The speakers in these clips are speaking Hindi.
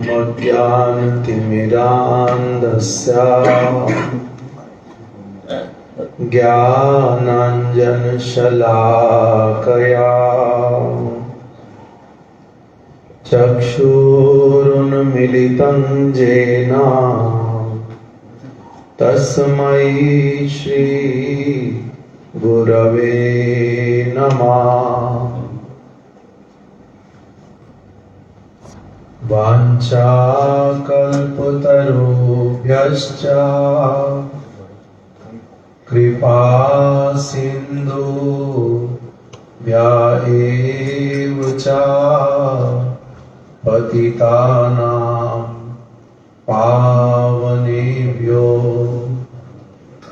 ज्ञानतिमिरान्धस्य ज्ञानाञ्जनशलाकया चक्षुरुन्मीलितं येन तस्मै श्री गुरवे नमः। वाञ्छाकल्पतरुभ्यश्च कृपा सिन्धुभ्य एव च पतितानां पावनेभ्यो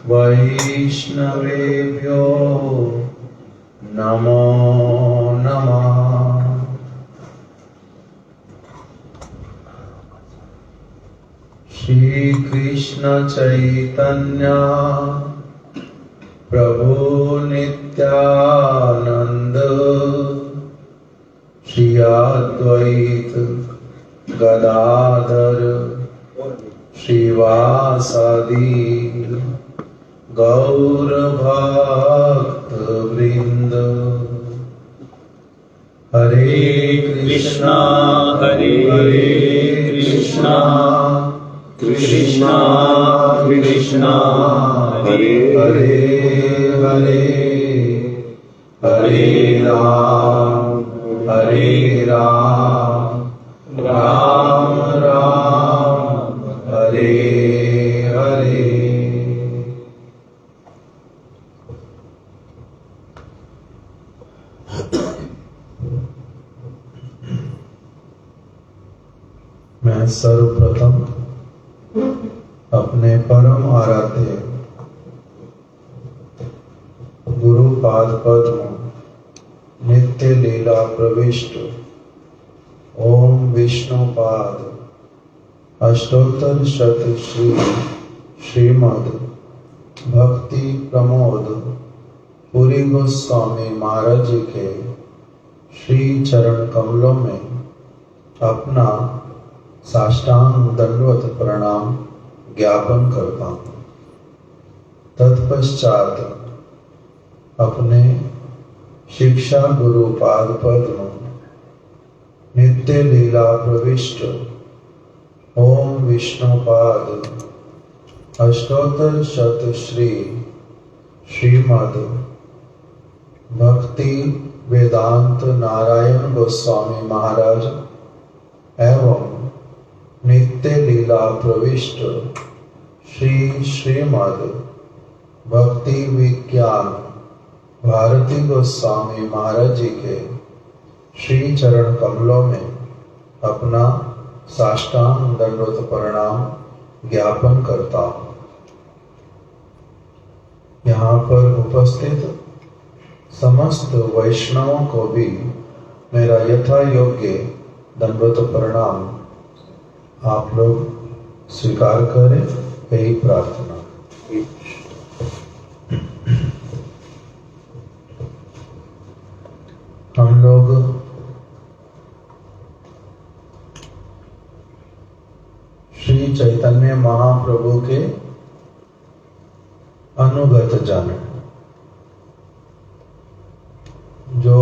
वैष्णवेभ्यो नमो नमः। श्री कृष्ण चैतन्य प्रभु नित्यानंद श्री अद्वैत गदाधर श्रीवासादि गौर भक्त वृंद। हरे कृष्णा हरे कृष्णा कृष्णा कृष्णा हरे हरे हरे हरे राम राम राम हरे हरे। मैं सर्वप्रथम अपने परम आराध्य गुरु पाद पद्म नित्य लीला प्रविष्ट ओम विष्णुपाद अष्टोत्तर शत श्री श्रीमद भक्ति प्रमोद पुरी गोस्वामी महाराज जी के श्री चरण कमलों में अपना साष्टांग दंडवत प्रणाम ज्ञापन करता हूँ। तत्पश्चात अपने शिक्षा गुरु पाद पद्म नित्य लीला प्रविष्ट ओम विष्णुपाद अष्टोत्तर शत श्री श्रीमद भक्ति वेदांत नारायण गोस्वामी महाराज एवं नित्य लीला प्रविष्ट श्री श्रीमद भक्ति विज्ञान भारती गोस्वामी महाराज जी के श्री चरण कमलों में अपना साष्टांग दंडवत प्रणाम ज्ञापन करता हूँ। यहाँ पर उपस्थित समस्त वैष्णवों को भी मेरा यथा योग्य दंडवत प्रणाम आप लोग स्वीकार करें, यही प्रार्थना। हम लोग श्री चैतन्य महाप्रभु के अनुगत जन, जो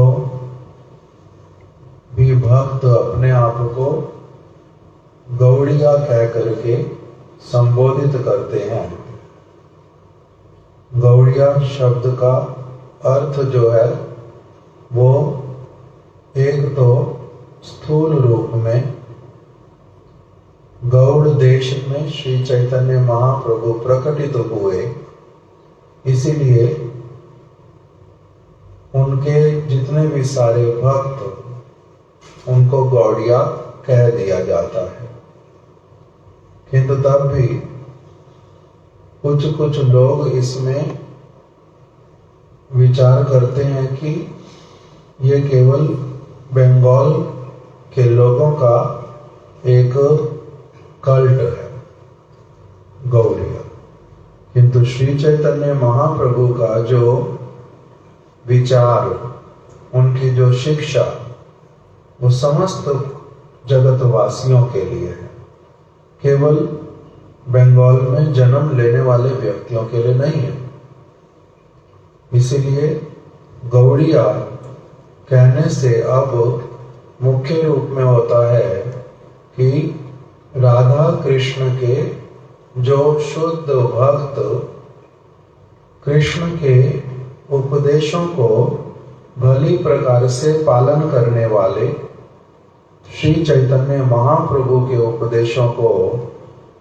भी भक्त अपने आप को गौड़िया कह करके संबोधित करते हैं। गौड़िया शब्द का अर्थ जो है वो एक तो स्थूल रूप में गौड़ देश में श्री चैतन्य महाप्रभु प्रकटित हुए, इसीलिए उनके जितने भी सारे भक्त उनको गौड़िया कह दिया जाता है। किंतु तब भी कुछ लोग इसमें विचार करते हैं कि ये केवल बंगाल के लोगों का एक कल्ट है गौड़िया। किंतु श्री चैतन्य महाप्रभु का जो विचार, उनकी जो शिक्षा, वो समस्त जगतवासियों के लिए है, केवल बंगाल में जन्म लेने वाले व्यक्तियों के लिए नहीं है। इसीलिए गौड़िया कहने से अब मुख्य रूप में होता है कि राधा कृष्ण के जो शुद्ध भक्त कृष्ण के उपदेशों को भली प्रकार से पालन करने वाले, श्री चैतन्य महाप्रभु के उपदेशों को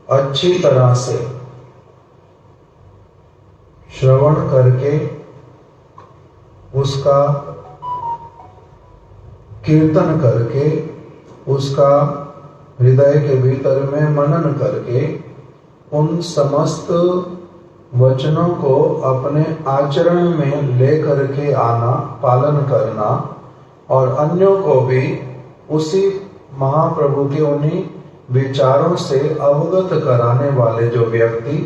अच्छी तरह से श्रवण करके उसका कीर्तन करके उसका हृदय के भीतर में मनन करके उन समस्त वचनों को अपने आचरण में लेकर के आना, पालन करना और अन्यों को भी उसी महाप्रभु के उन्हीं विचारों से अवगत कराने वाले जो व्यक्ति,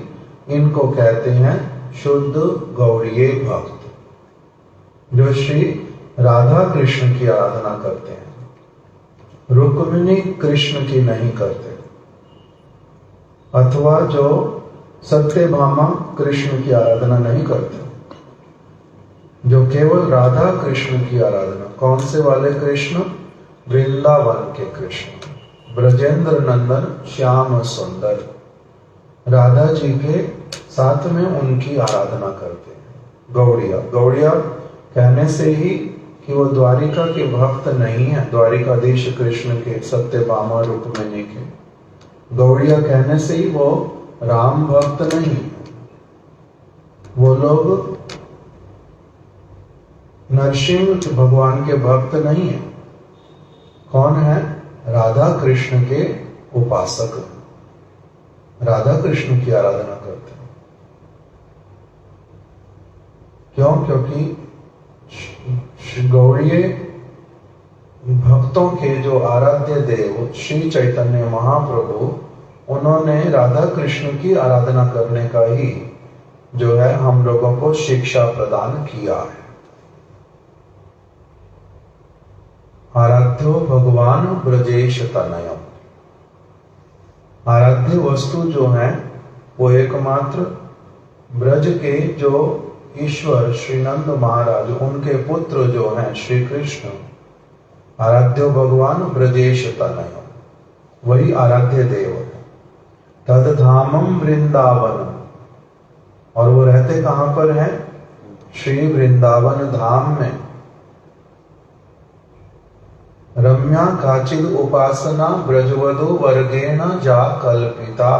इनको कहते हैं शुद्ध गौड़ीय भक्त, जो श्री राधा कृष्ण की आराधना करते हैं, रुक्मिणी कृष्ण की नहीं करते, अथवा जो सत्यभामा कृष्ण की आराधना नहीं करते, जो केवल राधा कृष्ण की आराधना। कौन से वाले कृष्ण? वृंदावन के कृष्ण, ब्रजेंद्र नंदन श्याम सुंदर, राधा जी के साथ में उनकी आराधना करते हैं। गौड़िया, गौड़िया कहने से ही कि वो द्वारिका के भक्त नहीं है, द्वारिकाधीश कृष्ण के, सत्यभामा रुक्मिणी के। गौड़िया कहने से ही वो राम भक्त नहीं है, वो लोग नरसिंह भगवान के भक्त नहीं है। कौन है? राधा कृष्ण के उपासक, राधा कृष्ण की आराधना करते हैं। क्यों? क्योंकि गौड़ीय भक्तों के जो आराध्य देव श्री चैतन्य महाप्रभु, उन्होंने राधा कृष्ण की आराधना करने का ही जो है हम लोगों को शिक्षा प्रदान किया है। आराध्यो भगवान ब्रजेश तनयम, आराध्य वस्तु जो है वो एकमात्र ब्रज के जो ईश्वर श्रीनंद महाराज, उनके पुत्र जो हैं श्री कृष्ण, आराध्यो भगवान ब्रजेश तनयम, वही आराध्य देव है। तद धामम वृंदावन, और वो रहते कहां पर हैं? श्री वृंदावन धाम में। रम्या काचिद उपासना ब्रजवधु वर्गेण जा कल्पिता,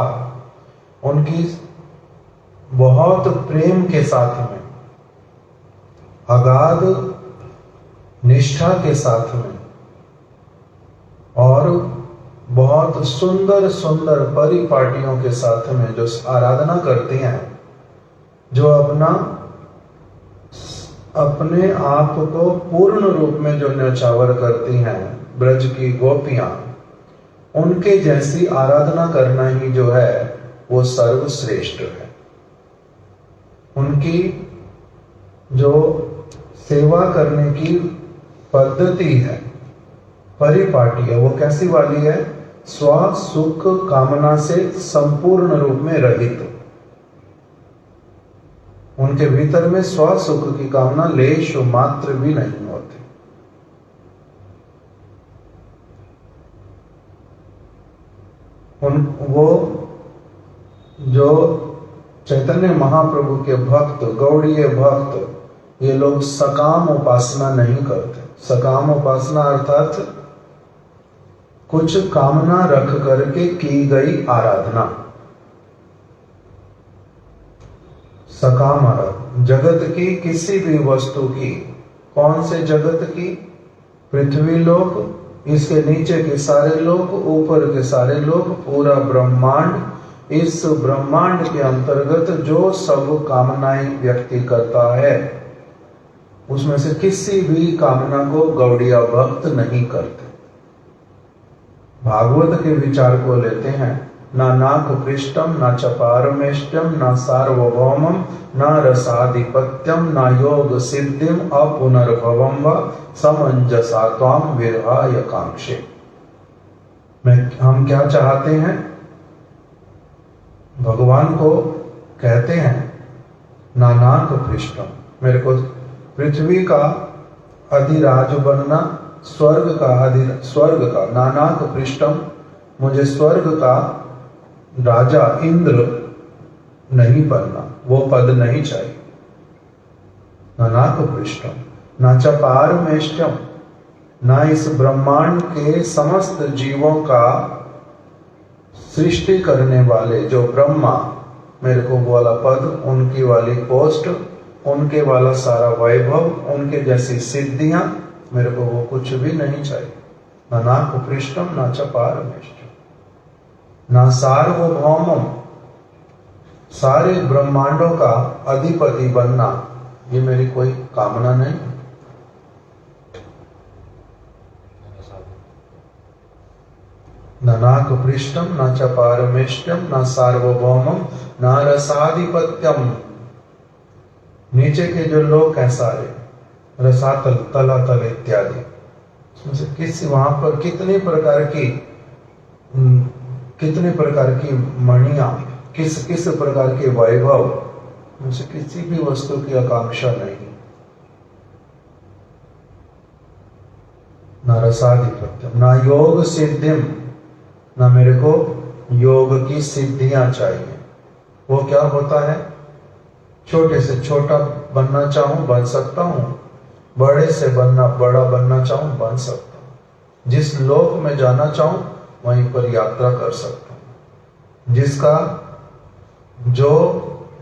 उनकी बहुत प्रेम के साथ में, अगाध निष्ठा के साथ में और बहुत सुंदर सुंदर परिपाटियों के साथ में जो आराधना करती हैं, जो अपने आप को पूर्ण रूप में जो न्यौछावर करती हैं, ब्रज की गोपियां, उनके जैसी आराधना करना ही जो है वो सर्वश्रेष्ठ है। उनकी जो सेवा करने की पद्धति है, परिपाटी है, वो कैसी वाली है? स्व सुख कामना से संपूर्ण रूप में रहित। उनके भीतर में स्व सुख की कामना लेश मात्र भी नहीं होती। वो जो चैतन्य महाप्रभु के भक्त, गौड़ीय भक्त, ये लोग सकाम उपासना नहीं करते। सकाम उपासना अर्थात कुछ कामना रख करके की गई आराधना, सकाम आराधना। जगत की किसी भी वस्तु की, कौन से जगत की? पृथ्वी लोक, इसके नीचे के सारे लोक, ऊपर के सारे लोक, पूरा ब्रह्मांड, इस ब्रह्मांड के अंतर्गत जो सब कामनाएं व्यक्ति करता है, उसमें से किसी भी कामना को गौड़िया भक्त नहीं करते। भागवत के विचार को लेते हैं, ना नाक पृष्ठम, ना चपारमेष्टम, ना सार्वभौमम, ना रसाधिपत्यम, ना योग सिद्धिम, अपुनर्भवम व समंजसा त्वाम विरहाय कांक्षे। हम क्या चाहते हैं? भगवान को कहते हैं नानाक पृष्ठम, मेरे को पृथ्वी का अधिराज बनना, स्वर्ग का नानाक पृष्ठम, मुझे स्वर्ग का राजा इंद्र नहीं बनना, वो पद नहीं चाहिए। नानाक पृष्ठम न च पारमेष्टम, ना इस ब्रह्मांड के समस्त जीवों का सृष्टि करने वाले जो ब्रह्मा, मेरे को वाला पद, उनकी वाली पोस्ट, उनके वाला सारा वैभव, उनके जैसी सिद्धियां, मेरे को वो कुछ भी नहीं चाहिए। नानाक पृष्ठम न च पारमेष्टम, ना सार्वभौमम, सारे ब्रह्मांडों का अधिपति बनना, ये मेरी कोई कामना नहीं। नानाक पृष्ठम न च पारमेष्टम न सार्वभौमम न रसाधिपत्यम, नीचे के जो लोग हैं सारे, रसातल, तलातल इत्यादि, उसमें से किसी वहां पर कितने प्रकार की मणियां, किस किस प्रकार के वैभव, मुझे किसी भी वस्तु की आकांक्षा नहीं। न रसाधिपत्यम न योग सिद्धिम, न मेरे को योग की सिद्धियां चाहिए। वो क्या होता है? छोटे से छोटा बनना चाहूं बन सकता हूं, बड़े से बड़ा बनना चाहूं बन सकता हूं, जिस लोक में जाना चाहूं वहीं पर यात्रा कर सकता हूं,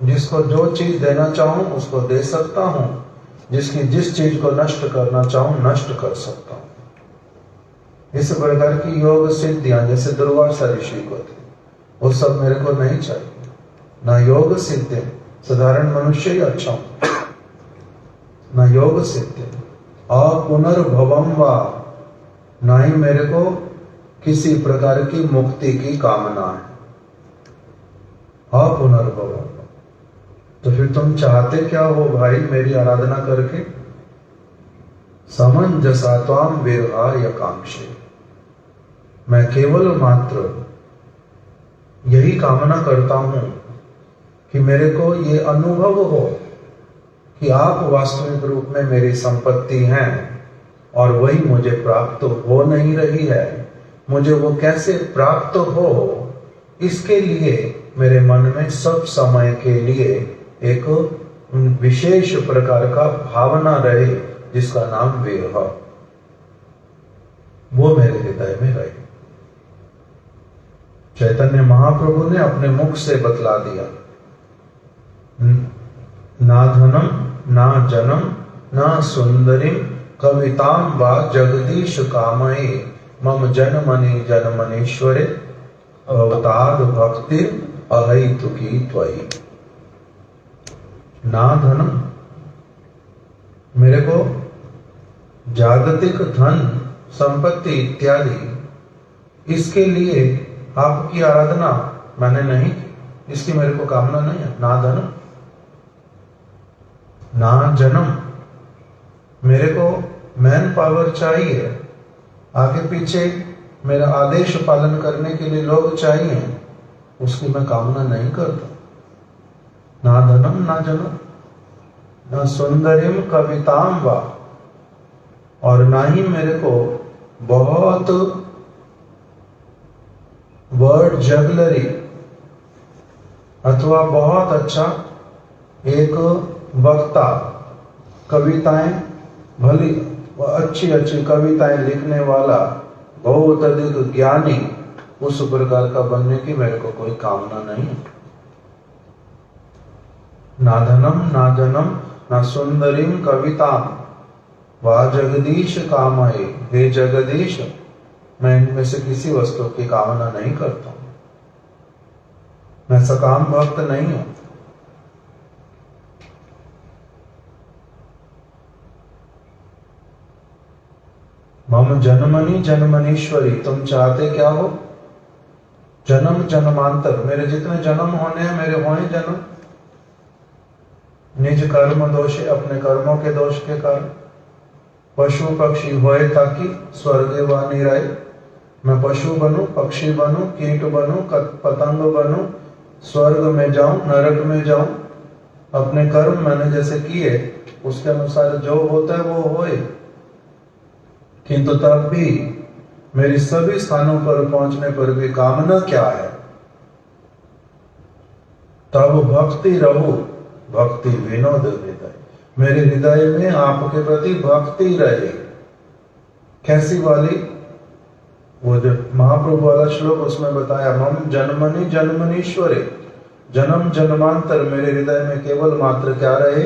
जिसको जो चीज देना चाहूं उसको दे सकता हूं, जिस चीज को नष्ट करना चाहूं नष्ट कर सकता हूं। इस प्रकार की योग सिद्धियां जैसे दुर्वासा ऋषि को थी, वो सब मेरे को नहीं चाहिए। ना योग सिद्धि, साधारण मनुष्य ही अच्छा हूं, ना योग सिद्धि अपुनर्भवम वा, ना ही मेरे को किसी प्रकार की मुक्ति की कामना है। अपुनर्भवम, तो फिर तुम चाहते क्या हो भाई मेरी आराधना करके? समंजसा त्वाम विरहाय कांक्षे, मैं केवल मात्र यही कामना करता हूं कि मेरे को ये अनुभव हो कि आप वास्तविक रूप में मेरी संपत्ति हैं और वही मुझे प्राप्त हो नहीं रही है। मुझे वो कैसे प्राप्त हो, इसके लिए मेरे मन में सब समय के लिए एक विशेष प्रकार का भावना रहे जिसका नाम विरह, वो मेरे हृदय में रहे। चैतन्य महाप्रभु ने अपने मुख से बतला दिया, ना धनम ना जनम ना सुंदरीम कविताम वा जगदीश कामये मम जनमनि जनमनीश्वरे अवताद भक्ति अहैतुकी त्वयि। ना धनम, मेरे को जागतिक धन संपत्ति इत्यादि इसके लिए आपकी आराधना मैंने नहीं की, इसकी मेरे को कामना नहीं है। ना धनम ना जन्म, मेरे को मैन पावर चाहिए, आगे पीछे मेरा आदेश पालन करने के लिए लोग चाहिए, उसकी मैं कामना नहीं करता। ना धनम ना जन्म ना सुंदरिम कविताम वा, और ना ही मेरे को बहुत वर्ड जगलरी अथवा बहुत अच्छा एक वक्ता, कविताएं भली अच्छी अच्छी कविताएं लिखने वाला बहुत अधिक ज्ञानी, उस प्रकार का बनने की मेरे को कोई कामना नहीं है। ना धनम ना जन्म ना सुंदरीम कविताम वा जगदीश कामये, हे जगदीश मैं इनमें से किसी वस्तु की कामना नहीं करता हूं, मैं सकाम भक्त नहीं हूं। मम जन्मनि जन्मनीश्वरी, तुम चाहते क्या हो? जन्म जन्मांतर, मेरे जितने जन्म होने हैं मेरे होए जन्म, निज कर्म दोषे, अपने कर्मों के दोष के कारण, पशु पक्षी होए ताकि स्वर्गे व निराय, मैं पशु बनूं, पक्षी बनूं, कीट बनूं, पतंग बनूं, स्वर्ग में जाऊं, नरक में जाऊं, अपने कर्म मैंने जैसे किए उसके अनुसार जो होता है वो होए। किंतु तब भी मेरी सभी स्थानों पर पहुंचने पर भी कामना क्या है? तब भक्ति रहो, भक्ति विनोद हृदय। मेरे हृदय में आपके प्रति भक्ति रहे। कैसी वाली? वो जो महाप्रभु वाला श्लोक उसमें बताया, मम जन्मनि जन्मनीश्वरे, जन्म जन्मांतर मेरे हृदय में केवल मात्र क्या रहे?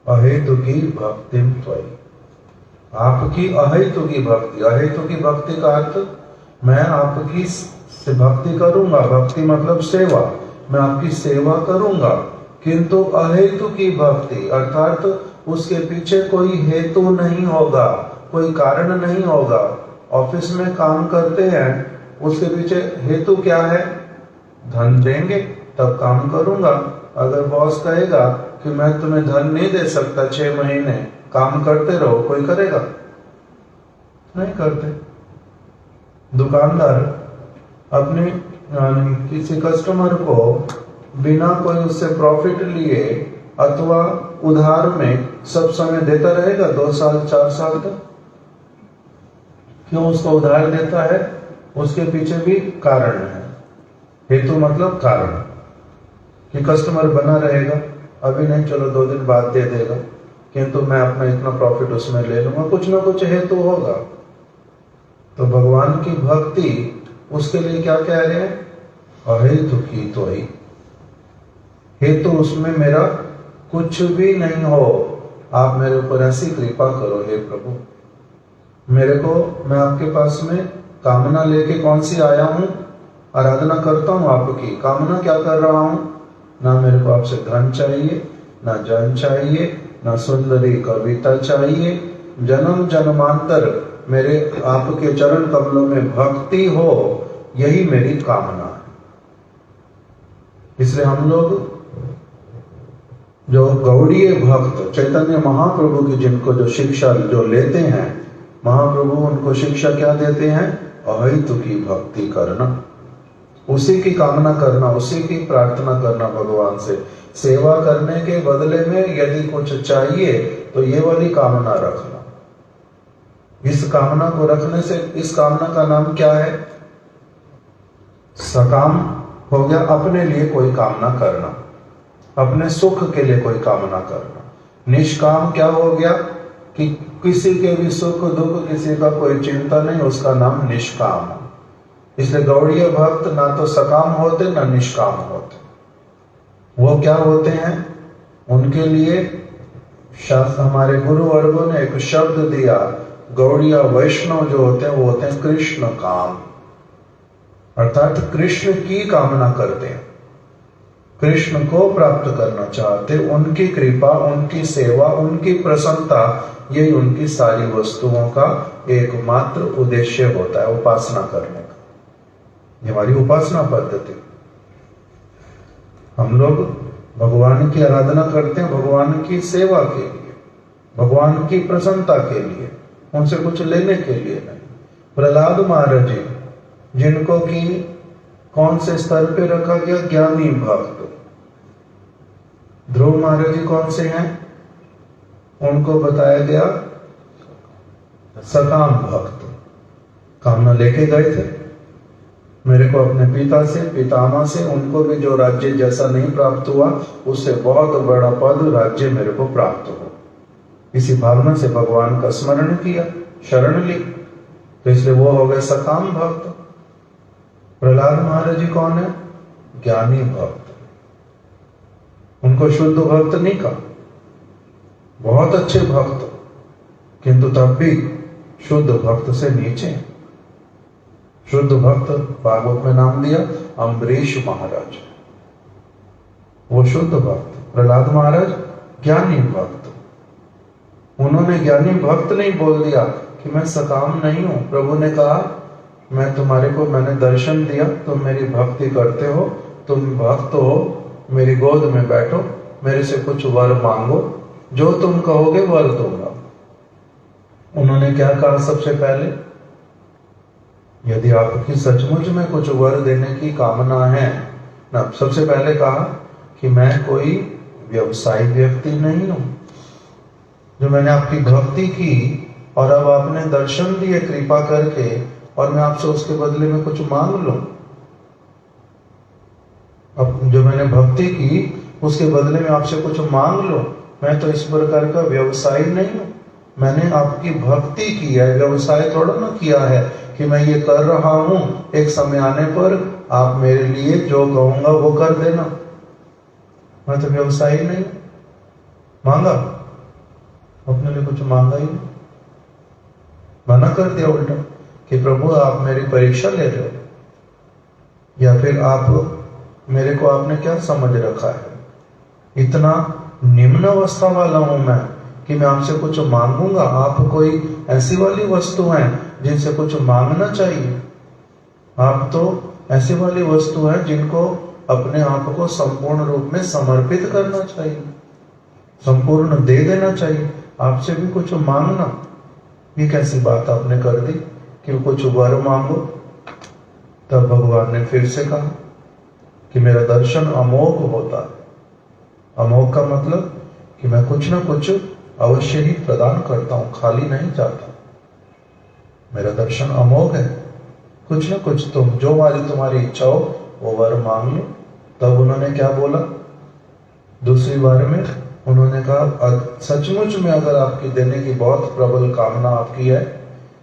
अहेतु की भक्ति त्वयि, आपकी अहेतु की भक्ति। अहेतु की भक्ति का अर्थ मैं आपकी से भक्ति करूंगा, भक्ति मतलब सेवा, मैं आपकी सेवा करूंगा, किंतु अहेतु की भक्ति अर्थात उसके पीछे कोई हेतु नहीं होगा, कोई कारण नहीं होगा। ऑफिस में काम करते हैं, उसके पीछे हेतु क्या है? धन देंगे तब काम करूंगा। अगर बॉस कहेगा कि मैं तुम्हें धन नहीं दे सकता 6 महीने, काम करते रहो, कोई करेगा? नहीं करते। दुकानदार अपने किसी कस्टमर को बिना कोई उससे प्रॉफिट लिए अथवा उधार में सब समय देता रहेगा 2 साल 4 साल तक? क्यों उसको उधार देता है? उसके पीछे भी कारण है। हेतु मतलब कारण, कि कस्टमर बना रहेगा, अभी नहीं, चलो 2 दिन बाद दे देगा, किंतु मैं अपना इतना प्रॉफिट उसमें ले लूंगा, कुछ ना कुछ हेतु होगा। तो भगवान की भक्ति उसके लिए क्या कह रहे हैं? अहेतु की तो ही, हेतु उसमें मेरा कुछ भी नहीं हो, आप मेरे ऊपर ऐसी कृपा करो हे प्रभु। मेरे को, मैं आपके पास में कामना लेके कौन सी आया हूं? आराधना करता हूं आपकी। कामना क्या कर रहा हूं? ना मेरे को आपसे धन चाहिए, ना जन चाहिए, ना सुंदरी कविता चाहिए। जन्म जन्मांतर मेरे आपके चरण कमलों में भक्ति हो, यही मेरी कामना है। इसलिए हम लोग जो गौड़ीय भक्त चैतन्य महाप्रभु की जिनको जो शिक्षा जो लेते हैं, महाप्रभु उनको शिक्षा क्या देते हैं? अहेतु की भक्ति करना, उसी की कामना करना, उसी की प्रार्थना करना भगवान से। सेवा करने के बदले में यदि कुछ चाहिए तो ये वाली कामना रखना। इस कामना को रखने से, इस कामना का नाम क्या है? सकाम हो गया, अपने लिए कोई कामना करना, अपने सुख के लिए कोई कामना करना। निष्काम क्या हो गया? कि किसी के भी सुख दुख, किसी का कोई चिंता नहीं, उसका नाम निष्काम। इसलिए गौड़ीय भक्त ना तो सकाम होते ना निष्काम होते। वो क्या होते हैं? उनके लिए शास्त्र, हमारे गुरु वर्गों ने एक शब्द दिया, गौड़ीय वैष्णव जो होते हैं वो होते हैं कृष्ण काम, अर्थात कृष्ण की कामना करते हैं, कृष्ण को प्राप्त करना चाहते, उनकी कृपा, उनकी सेवा, उनकी प्रसन्नता, यही उनकी सारी वस्तुओं का एकमात्र उद्देश्य होता है, उपासना करने का। ये हमारी उपासना पद्धति। हम लोग भगवान की आराधना करते हैं भगवान की सेवा के लिए, भगवान की प्रसन्नता के लिए, उनसे कुछ लेने के लिए नहीं। प्रहलाद महाराज जी, जिनको कि कौन से स्तर पे रखा गया? ज्ञानी भक्त। ध्रुव महाराज जी कौन से हैं? उनको बताया गया सकाम भक्त। कामना लेके गए थे, मेरे को अपने पिता से, पितामह से, उनको भी जो राज्य जैसा नहीं प्राप्त हुआ, उससे बहुत बड़ा पद राज्य मेरे को प्राप्त हो, इसी भावना से भगवान का स्मरण किया, शरण ली, तो इसलिए वो हो गए सकाम भक्त। प्रहलाद महाराज जी कौन है? ज्ञानी भक्त। उनको शुद्ध भक्त नहीं कहा, बहुत अच्छे भक्त, किंतु तब भी शुद्ध भक्त से नीचे। शुद्ध भक्त भागवत में नाम दिया अम्बरीश महाराज, वो शुद्ध भक्त। प्रहलाद महाराज ज्ञानी भक्त। उन्होंने ज्ञानी भक्त नहीं बोल दिया कि मैं सकाम नहीं हूं। प्रभु ने कहा मैं तुम्हारे को, मैंने दर्शन दिया, तुम मेरी भक्ति करते हो, तुम भक्त हो, मेरी गोद में बैठो, मेरे से कुछ वर मांगो, जो तुम कहोगे वर दूंगा। उन्होंने क्या कहा? सबसे पहले यदि आपकी सचमुच में कुछ वर देने की कामना है ना, सबसे पहले कहा कि मैं कोई व्यवसायिक व्यक्ति नहीं हूं। जो मैंने आपकी भक्ति की और अब आपने दर्शन दिए कृपा करके, और मैं आपसे उसके बदले में कुछ मांग लूं। अब जो मैंने भक्ति की उसके बदले में आपसे कुछ मांग लो, मैं तो इस प्रकार का व्यवसायी नहीं हूं। मैंने आपकी भक्ति की है, व्यवसाय थोड़ा ना किया है कि मैं ये कर रहा हूं, एक समय आने पर आप मेरे लिए जो कहूंगा वो कर देना। मैं तो व्यवसायी नहीं मांगा, अपने लिए कुछ मांगा ही नहीं, मना कर दिया उल्टा कि प्रभु आप मेरी परीक्षा ले रहे हो, या फिर आप मेरे को आपने क्या समझ रखा है, इतना निम्न अवस्था वाला हूं मैं कि मैं आपसे कुछ मांगूंगा। आप कोई ऐसी वाली वस्तु हैं जिनसे कुछ मांगना चाहिए। आप तो ऐसी वाली वस्तु हैं जिनको अपने आप को संपूर्ण रूप में समर्पित करना चाहिए, संपूर्ण दे देना चाहिए। आपसे भी कुछ मांगना, ये कैसी बात आपने कर दी कि कुछ वर मांगो। तब भगवान ने फिर से कहा कि मेरा दर्शन अमोघ होता है। अमोघ का मतलब कि मैं कुछ ना कुछ अवश्य ही प्रदान करता हूं, खाली नहीं जाता। मेरा दर्शन अमोघ है, कुछ ना कुछ तुम जो तुम्हारी इच्छा हो वो वर मांग लो। तब उन्होंने क्या बोला दूसरी बार में, उन्होंने कहा सचमुच में अगर आपकी देने की बहुत प्रबल कामना आपकी है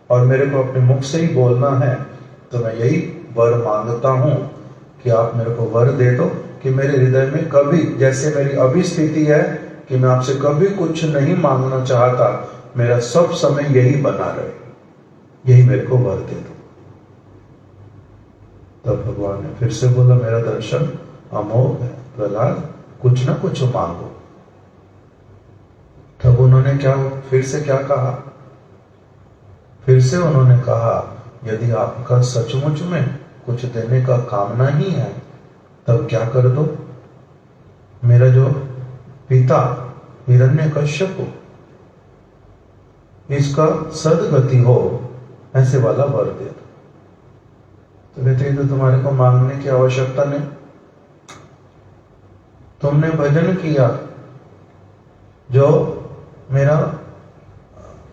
और मेरे को अपने मुख से ही बोलना है, तो मैं यही वर मांगता हूं कि आप मेरे को वर दे दो कि मेरे हृदय में कभी, जैसे मेरी अभी स्थिति है कि मैं आपसे कभी कुछ नहीं मांगना चाहता, मेरा सब समय यही बना रहे, यही मेरे को वर दे दो। तब भगवान ने फिर से बोला मेरा दर्शन अमोघ है प्रहलाद, कुछ ना कुछ मांगो। तब उन्होंने फिर से क्या कहा, फिर से उन्होंने कहा यदि आपका सचमुच में कुछ देने का कामना ही है तब क्या कर दो, मेरा जो पिता हिरण्यकश्यप इसका सदगति हो ऐसे वाला वर दे दो। तो कहते तो तुम्हारे को मांगने की आवश्यकता नहीं, तुमने भजन किया, जो मेरा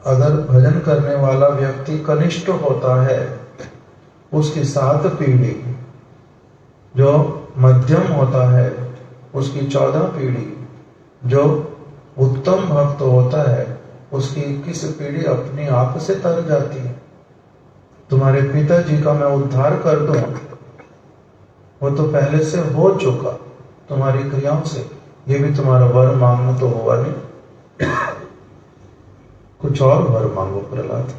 अगर भजन करने वाला व्यक्ति कनिष्ठ होता है उसकी 7 पीढ़ी, जो मध्यम होता है उसकी 14 पीढ़ी, जो उत्तम भक्त होता है उसकी 21 पीढ़ी अपने आप से तर जाती है। तुम्हारे पिताजी का मैं उद्धार कर दूं, वो तो पहले से हो चुका तुम्हारी क्रियाओं से, ये भी तुम्हारा वर मांगना तो हुआ नहीं, कुछ और वर मांगो प्रहलाद,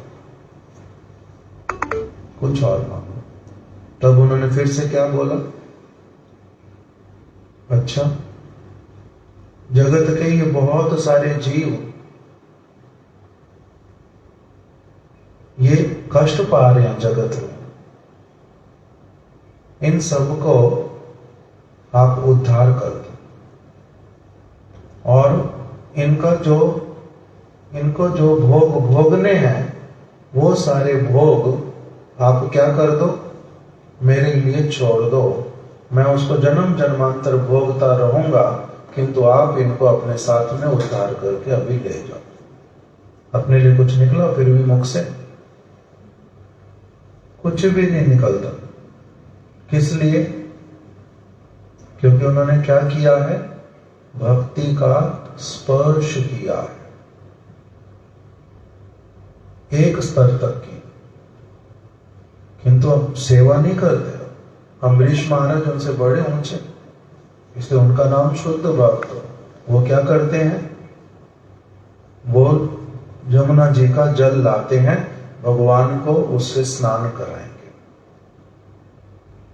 कुछ और मांगो। तब उन्होंने फिर से क्या बोला, अच्छा जगत के ये बहुत सारे जीव ये कष्ट पा रहे हैं जगत में, इन सबको आप उद्धार कर दो और इनको जो भोग भोगने हैं वो सारे भोग आप क्या कर दो, मेरे लिए छोड़ दो। मैं उसको जन्म जन्मांतर भोगता रहूंगा, किंतु आप इनको अपने साथ में उद्धार करके अभी ले जाओ। अपने लिए कुछ निकला फिर भी मुख से कुछ भी नहीं निकलता। किस लिए? क्योंकि उन्होंने क्या किया है, भक्ति का स्पर्श किया है, एक स्तर तक की, किंतु अब सेवा नहीं करते। अम्बरीश महाराज उनसे बड़े ऊंचे, इसलिए उनका नाम शुद्ध भक्त। वो क्या करते हैं, वो यमुना जी का जल लाते हैं, भगवान को उससे स्नान कराएंगे।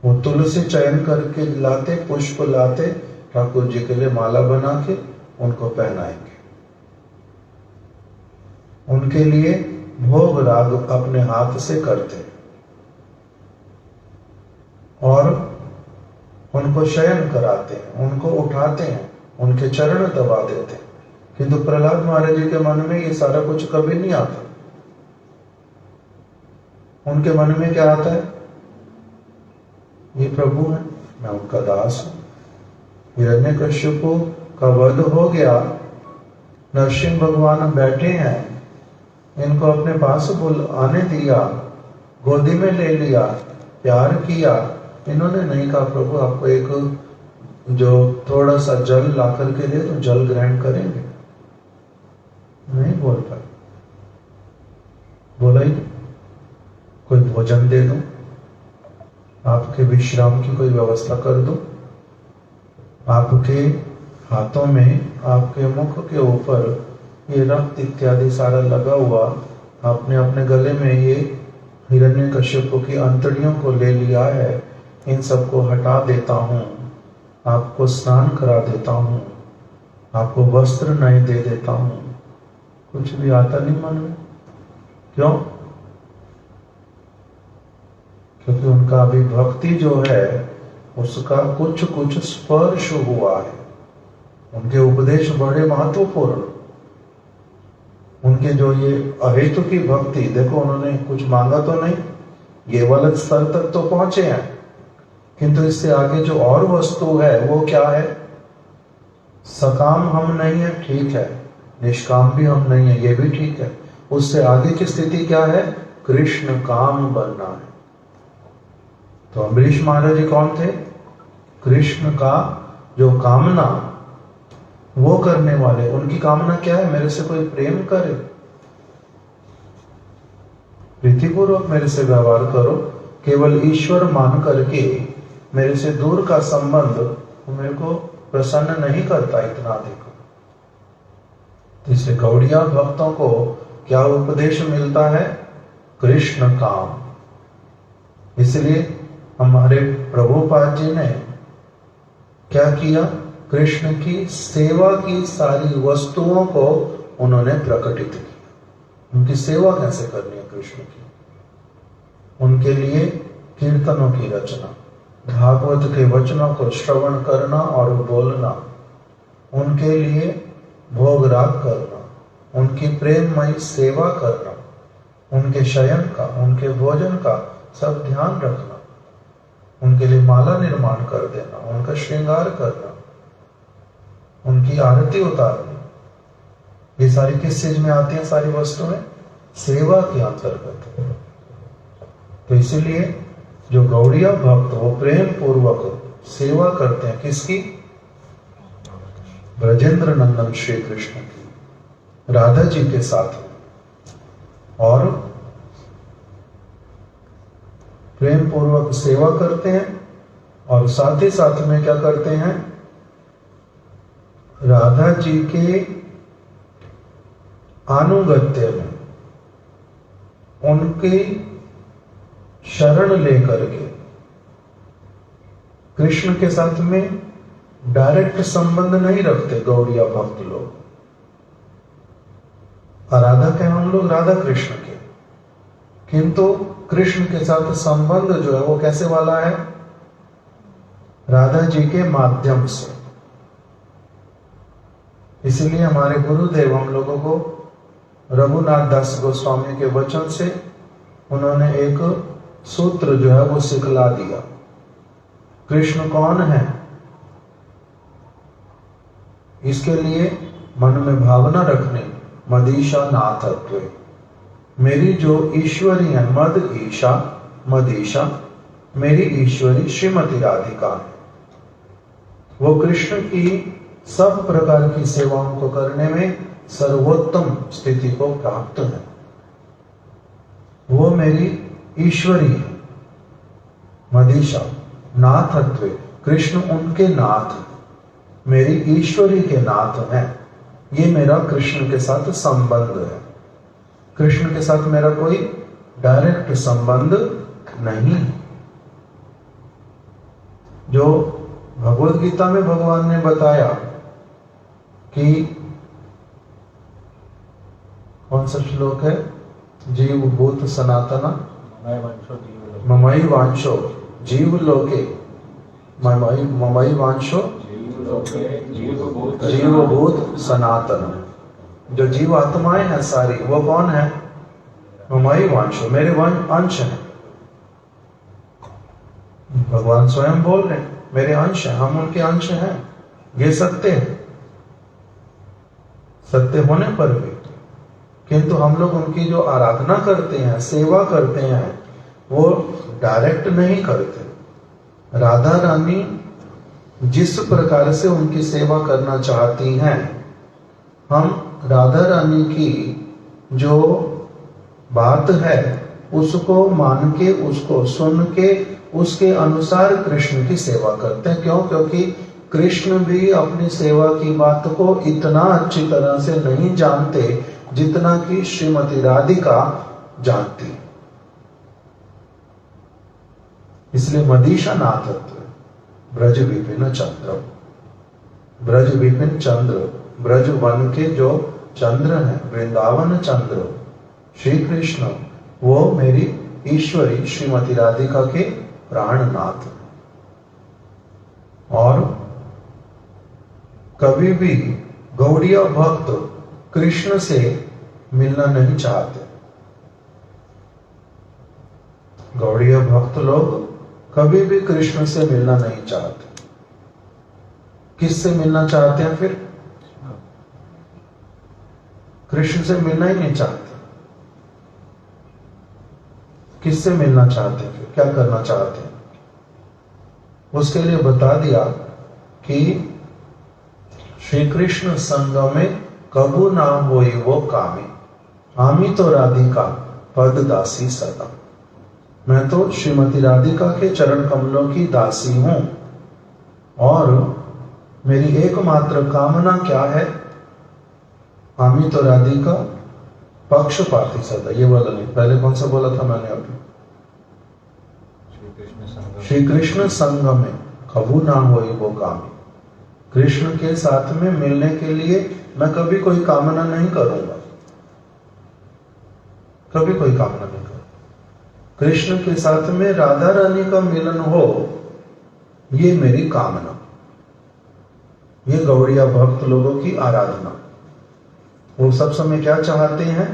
वो तुलसी चयन करके लाते, पुष्प लाते, ठाकुर जी के लिए माला बना के उनको पहनाएंगे। उनके लिए भोग राग अपने हाथ से करते और उनको शयन कराते हैं, उनको उठाते हैं, उनके चरण दबा देते हैं। किंतु प्रहलाद महाराज जी के मन में ये सारा कुछ कभी नहीं आता। उनके मन में क्या आता है? ये प्रभु है, मैं उनका दास हूं। हिरण्यकश्यप का वध हो गया, नरसिंह भगवान बैठे हैं, इनको अपने पास आने दिया, गोदी में ले लिया, प्यार किया। इन्होंने नहीं कहा प्रभु आपको एक जो थोड़ा सा जल ला करके दे तो जल ग्रहण करेंगे, नहीं बोल पाए। बोला ही कोई भोजन दे दो, आपके विश्राम की कोई व्यवस्था कर दो, आपके हाथों में, आपके मुख के ऊपर ये रक्त इत्यादि सारा लगा हुआ, आपने अपने गले में ये हिरण्यकश्यप की अंतड़ियों को ले लिया है, इन सबको हटा देता हूं, आपको स्नान करा देता हूं, आपको वस्त्र नए दे देता हूं। कुछ भी आता नहीं मन में। क्यों? क्योंकि उनका अभी भक्ति जो है उसका कुछ कुछ स्पर्श हुआ है। उनके उपदेश बड़े महत्वपूर्ण, उनके जो ये अहेतु की भक्ति, देखो उन्होंने कुछ मांगा तो नहीं, ये वाले स्तर तक तो पहुंचे हैं, किंतु इससे आगे जो और वस्तु है वो क्या है? सकाम हम नहीं है, ठीक है, निष्काम भी हम नहीं है, ये भी ठीक है। उससे आगे की स्थिति क्या है? कृष्ण काम बनना है। तो अम्बरीश महाराज जी कौन थे? कृष्ण का जो कामना वो करने वाले। उनकी कामना क्या है? मेरे से कोई प्रेम करे, प्रीतिपूर्वक मेरे से व्यवहार करो, केवल ईश्वर मान करके मेरे से दूर का संबंध मेरे को प्रसन्न नहीं करता इतना अधिक। इसलिए गौड़िया भक्तों को क्या उपदेश मिलता है? कृष्ण काम। इसलिए हमारे प्रभुपाद जी ने क्या किया? कृष्ण की सेवा की सारी वस्तुओं को उन्होंने प्रकटित किया। उनकी सेवा कैसे करनी है कृष्ण की, उनके लिए कीर्तनों की रचना, भागवत के वचनों को श्रवण करना और बोलना, उनके लिए भोग राग करना, उनकी प्रेममयी सेवा करना, उनके शयन का, उनके भोजन का सब ध्यान रखना, उनके लिए माला निर्माण कर देना, उनका श्रृंगार करना, उनकी आरती उतारनी, ये सारी किस चीज में आती है? सारी वस्तुएं सेवा के अंतर्गत। तो इसीलिए जो गौड़िया भक्त वो प्रेम पूर्वक सेवा करते हैं किसकी? ब्रजेंद्र नंदन श्री कृष्ण की, राधा जी के साथ, और प्रेम पूर्वक सेवा करते हैं, और साथ ही साथ में क्या करते हैं? राधा जी के अनुगत्य में उनकी शरण लेकर के कृष्ण के साथ में डायरेक्ट संबंध नहीं रखते गौड़िया भक्त लोग। आराधा के हम लोग राधा कृष्ण के, किंतु कृष्ण के साथ संबंध जो है वो कैसे वाला है? राधा जी के माध्यम से। इसलिए हमारे गुरुदेव हम लोगों को रघुनाथ दास गोस्वामी के वचन से उन्होंने एक सूत्र जो है वो सिखला दिया। कृष्ण कौन है? इसके लिए मन में भावना रखने, मदीशा नाथत्व, मेरी जो ईश्वरी है, मद ईशा, मदीशा, मेरी ईश्वरी श्रीमती राधिका है। वो कृष्ण की सब प्रकार की सेवाओं को करने में सर्वोत्तम स्थिति को प्राप्त है। वो मेरी ईश्वरी है, मदीशा, नाथत्व, कृष्ण उनके नाथ, मेरी ईश्वरी के नाथ हैं। ये मेरा कृष्ण के साथ संबंध है। कृष्ण के साथ मेरा कोई डायरेक्ट संबंध नहीं। जो भगवत गीता में भगवान ने बताया कि कौन सा श्लोक है? जीव भूत सनातना ममई वांशो जीव लोके, ममई वांशो जीव भूत सनातन। जो जीव आत्माएं हैं सारी, वो कौन है? ममई वांशो, मेरे अंश हैं। भगवान स्वयं बोल रहे हैं मेरे अंश हैं, हम उनके अंश हैं। ये सत्य है, सत्य होने पर भी किंतु हम लोग उनकी जो आराधना करते हैं, सेवा करते हैं, वो डायरेक्ट नहीं करते। राधा रानी जिस प्रकार से उनकी सेवा करना चाहती हैं, हम राधा रानी की जो बात है उसको मान के, उसको सुन के, उसके अनुसार कृष्ण की सेवा करते हैं। क्यों? क्योंकि कृष्ण भी अपनी सेवा की बात को इतना अच्छी तरह से नहीं जानते जितना कि श्रीमती राधिका जानती। इसलिए मदीशा नाथत्व ब्रज विपिन चंद्र, ब्रज विपिन चंद्र, ब्रज वन के जो चंद्र हैं, वृंदावन चंद्र श्री कृष्ण, वो मेरी ईश्वरी श्रीमती राधिका के प्राणनाथ। और कभी भी गौड़ीय भक्त कृष्ण से मिलना नहीं चाहते। गौड़ीय भक्त लोग कभी भी कृष्ण से मिलना नहीं चाहते। किससे मिलना चाहते हैं फिर? कृष्ण से मिलना ही नहीं चाहते। किससे मिलना चाहते हैं फिर? क्या करना चाहते हैं? उसके लिए बता दिया कि श्री कृष्ण संग में कबू ना होई वो कामी, आमी तो राधिका पद दासी सदा। मैं तो श्रीमती राधिका के चरण कमलों की दासी हूं और मेरी एकमात्र कामना क्या है? आमी तो राधिका पक्षपाती सदा। ये बोला नहीं, पहले कौन सा बोला था मैंने अभी? श्री कृष्ण संग में कबू ना होई वो कामी। कृष्ण के साथ में मिलने के लिए मैं कभी कोई कामना नहीं करूंगा, कभी कोई कामना नहीं करूंगा। कृष्ण के साथ में राधा रानी का मिलन हो, ये मेरी कामना। ये गौड़िया भक्त लोगों की आराधना। वो सब समय क्या चाहते हैं?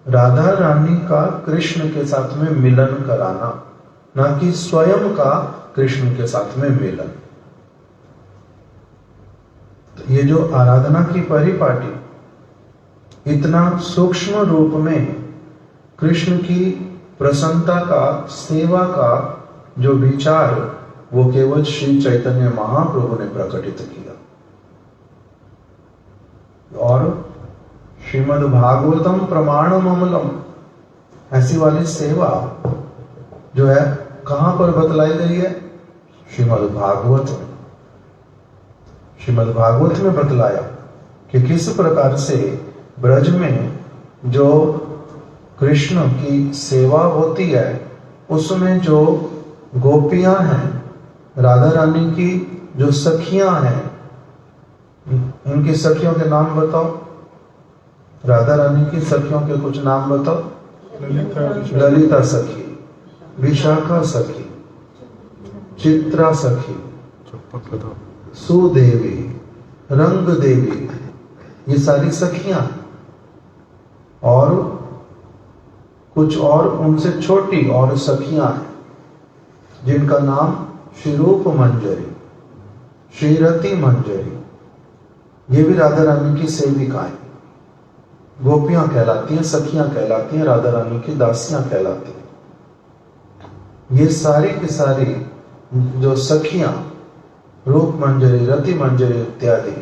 राधा रानी का कृष्ण के साथ में मिलन कराना, ना कि स्वयं का कृष्ण के साथ में मिलन। तो ये जो आराधना की परिपाटी इतना सूक्ष्म रूप में कृष्ण की प्रसन्नता का, सेवा का जो विचार, वो केवल श्री चैतन्य महाप्रभु ने प्रकटित किया। और श्रीमद् भागवतम प्रमाणम अमलम, ऐसी वाली सेवा जो है कहां पर बतलाई गई है? श्रीमद् भागवत में। श्रीमद् भागवत में बतलाया कि किस प्रकार से ब्रज में जो कृष्ण की सेवा होती है, उसमें जो गोपियां हैं, राधा रानी की जो सखियां हैं, उनकी सखियों के नाम बताओ। राधा रानी की सखियों के कुछ नाम बताओ। ललिता सखी, विशाखा सखी, चित्रा सखी, सुदेवी, रंग देवी, ये सारी सखियां। और कुछ और उनसे छोटी और सखियां हैं जिनका नाम श्रीरूप मंजरी, श्रीरति मंजरी, ये भी राधा रानी की सेविकाएं, गोपियां कहलाती हैं, सखियां कहलाती हैं, राधा रानी की दासियां कहलाती हैं। ये सारी की सारी जो सखियां, रूप मंजरी, रति मंजरी इत्यादि,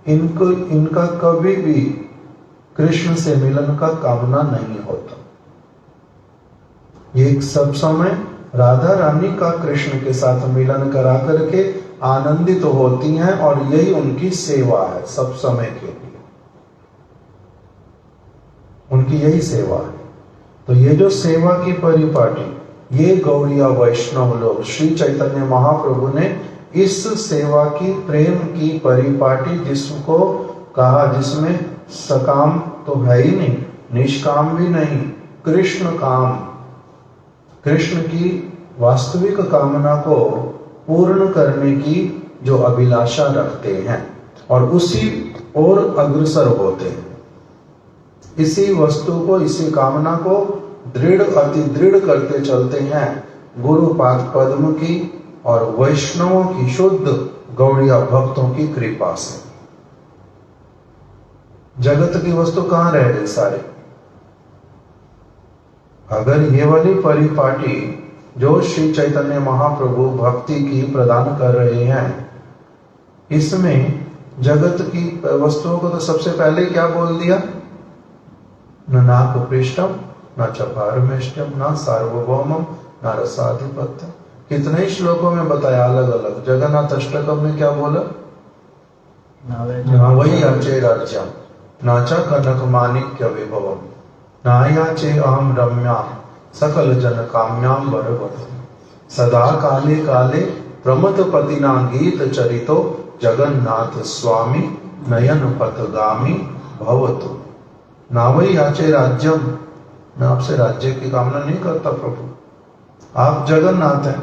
इनका कभी भी कृष्ण से मिलन का कामना नहीं होता। ये सब समय राधा रानी का कृष्ण के साथ मिलन करा करके आनंदित तो होती हैं और यही उनकी सेवा है सब समय के लिए, उनकी यही सेवा है। तो ये जो सेवा की परिपाटी, ये गौड़िया वैष्णव लोग, श्री चैतन्य महाप्रभु ने इस सेवा की, प्रेम की परिपाटी जिसको कहा, जिसमें सकाम तो है ही नहीं, निष्काम भी नहीं, कृष्ण काम, कृष्ण की वास्तविक कामना को पूर्ण करने की जो अभिलाषा रखते हैं और उसी ओर अग्रसर होते हैं, इसी वस्तु को, इसी कामना को दृढ़ अति दृढ़ करते चलते हैं गुरुपाद पद्म की और वैष्णवों की शुद्ध गौड़िया भक्तों की कृपा से। जगत की वस्तु कहां रह गई सारे? अगर ये वाली परिपाटी जो श्री चैतन्य महाप्रभु भक्ति की प्रदान कर रहे हैं, इसमें जगत की वस्तुओं को तो सबसे पहले क्या बोल दिया? न नाकपृष्ठम न च पारमेष्टम न सार्वभौमम न रसाधिपत्यम। कितने ही श्लोकों में बताया अलग अलग। जगन्नाथ अष्टकम में क्या बोला? वही याचे राज्यम नाचा कनक माणिक्य विभवम नायाचे अहम रम्याम सकल जन काम्याम बरवत सदा काले काले प्रमथ पतिना गीत चरितो जगन्नाथ स्वामी नयन पथगामी भवतु। नावई याचे राज्यम, मैं आपसे राज्य की कामना नहीं करता प्रभु, आप जगन्नाथ हैं,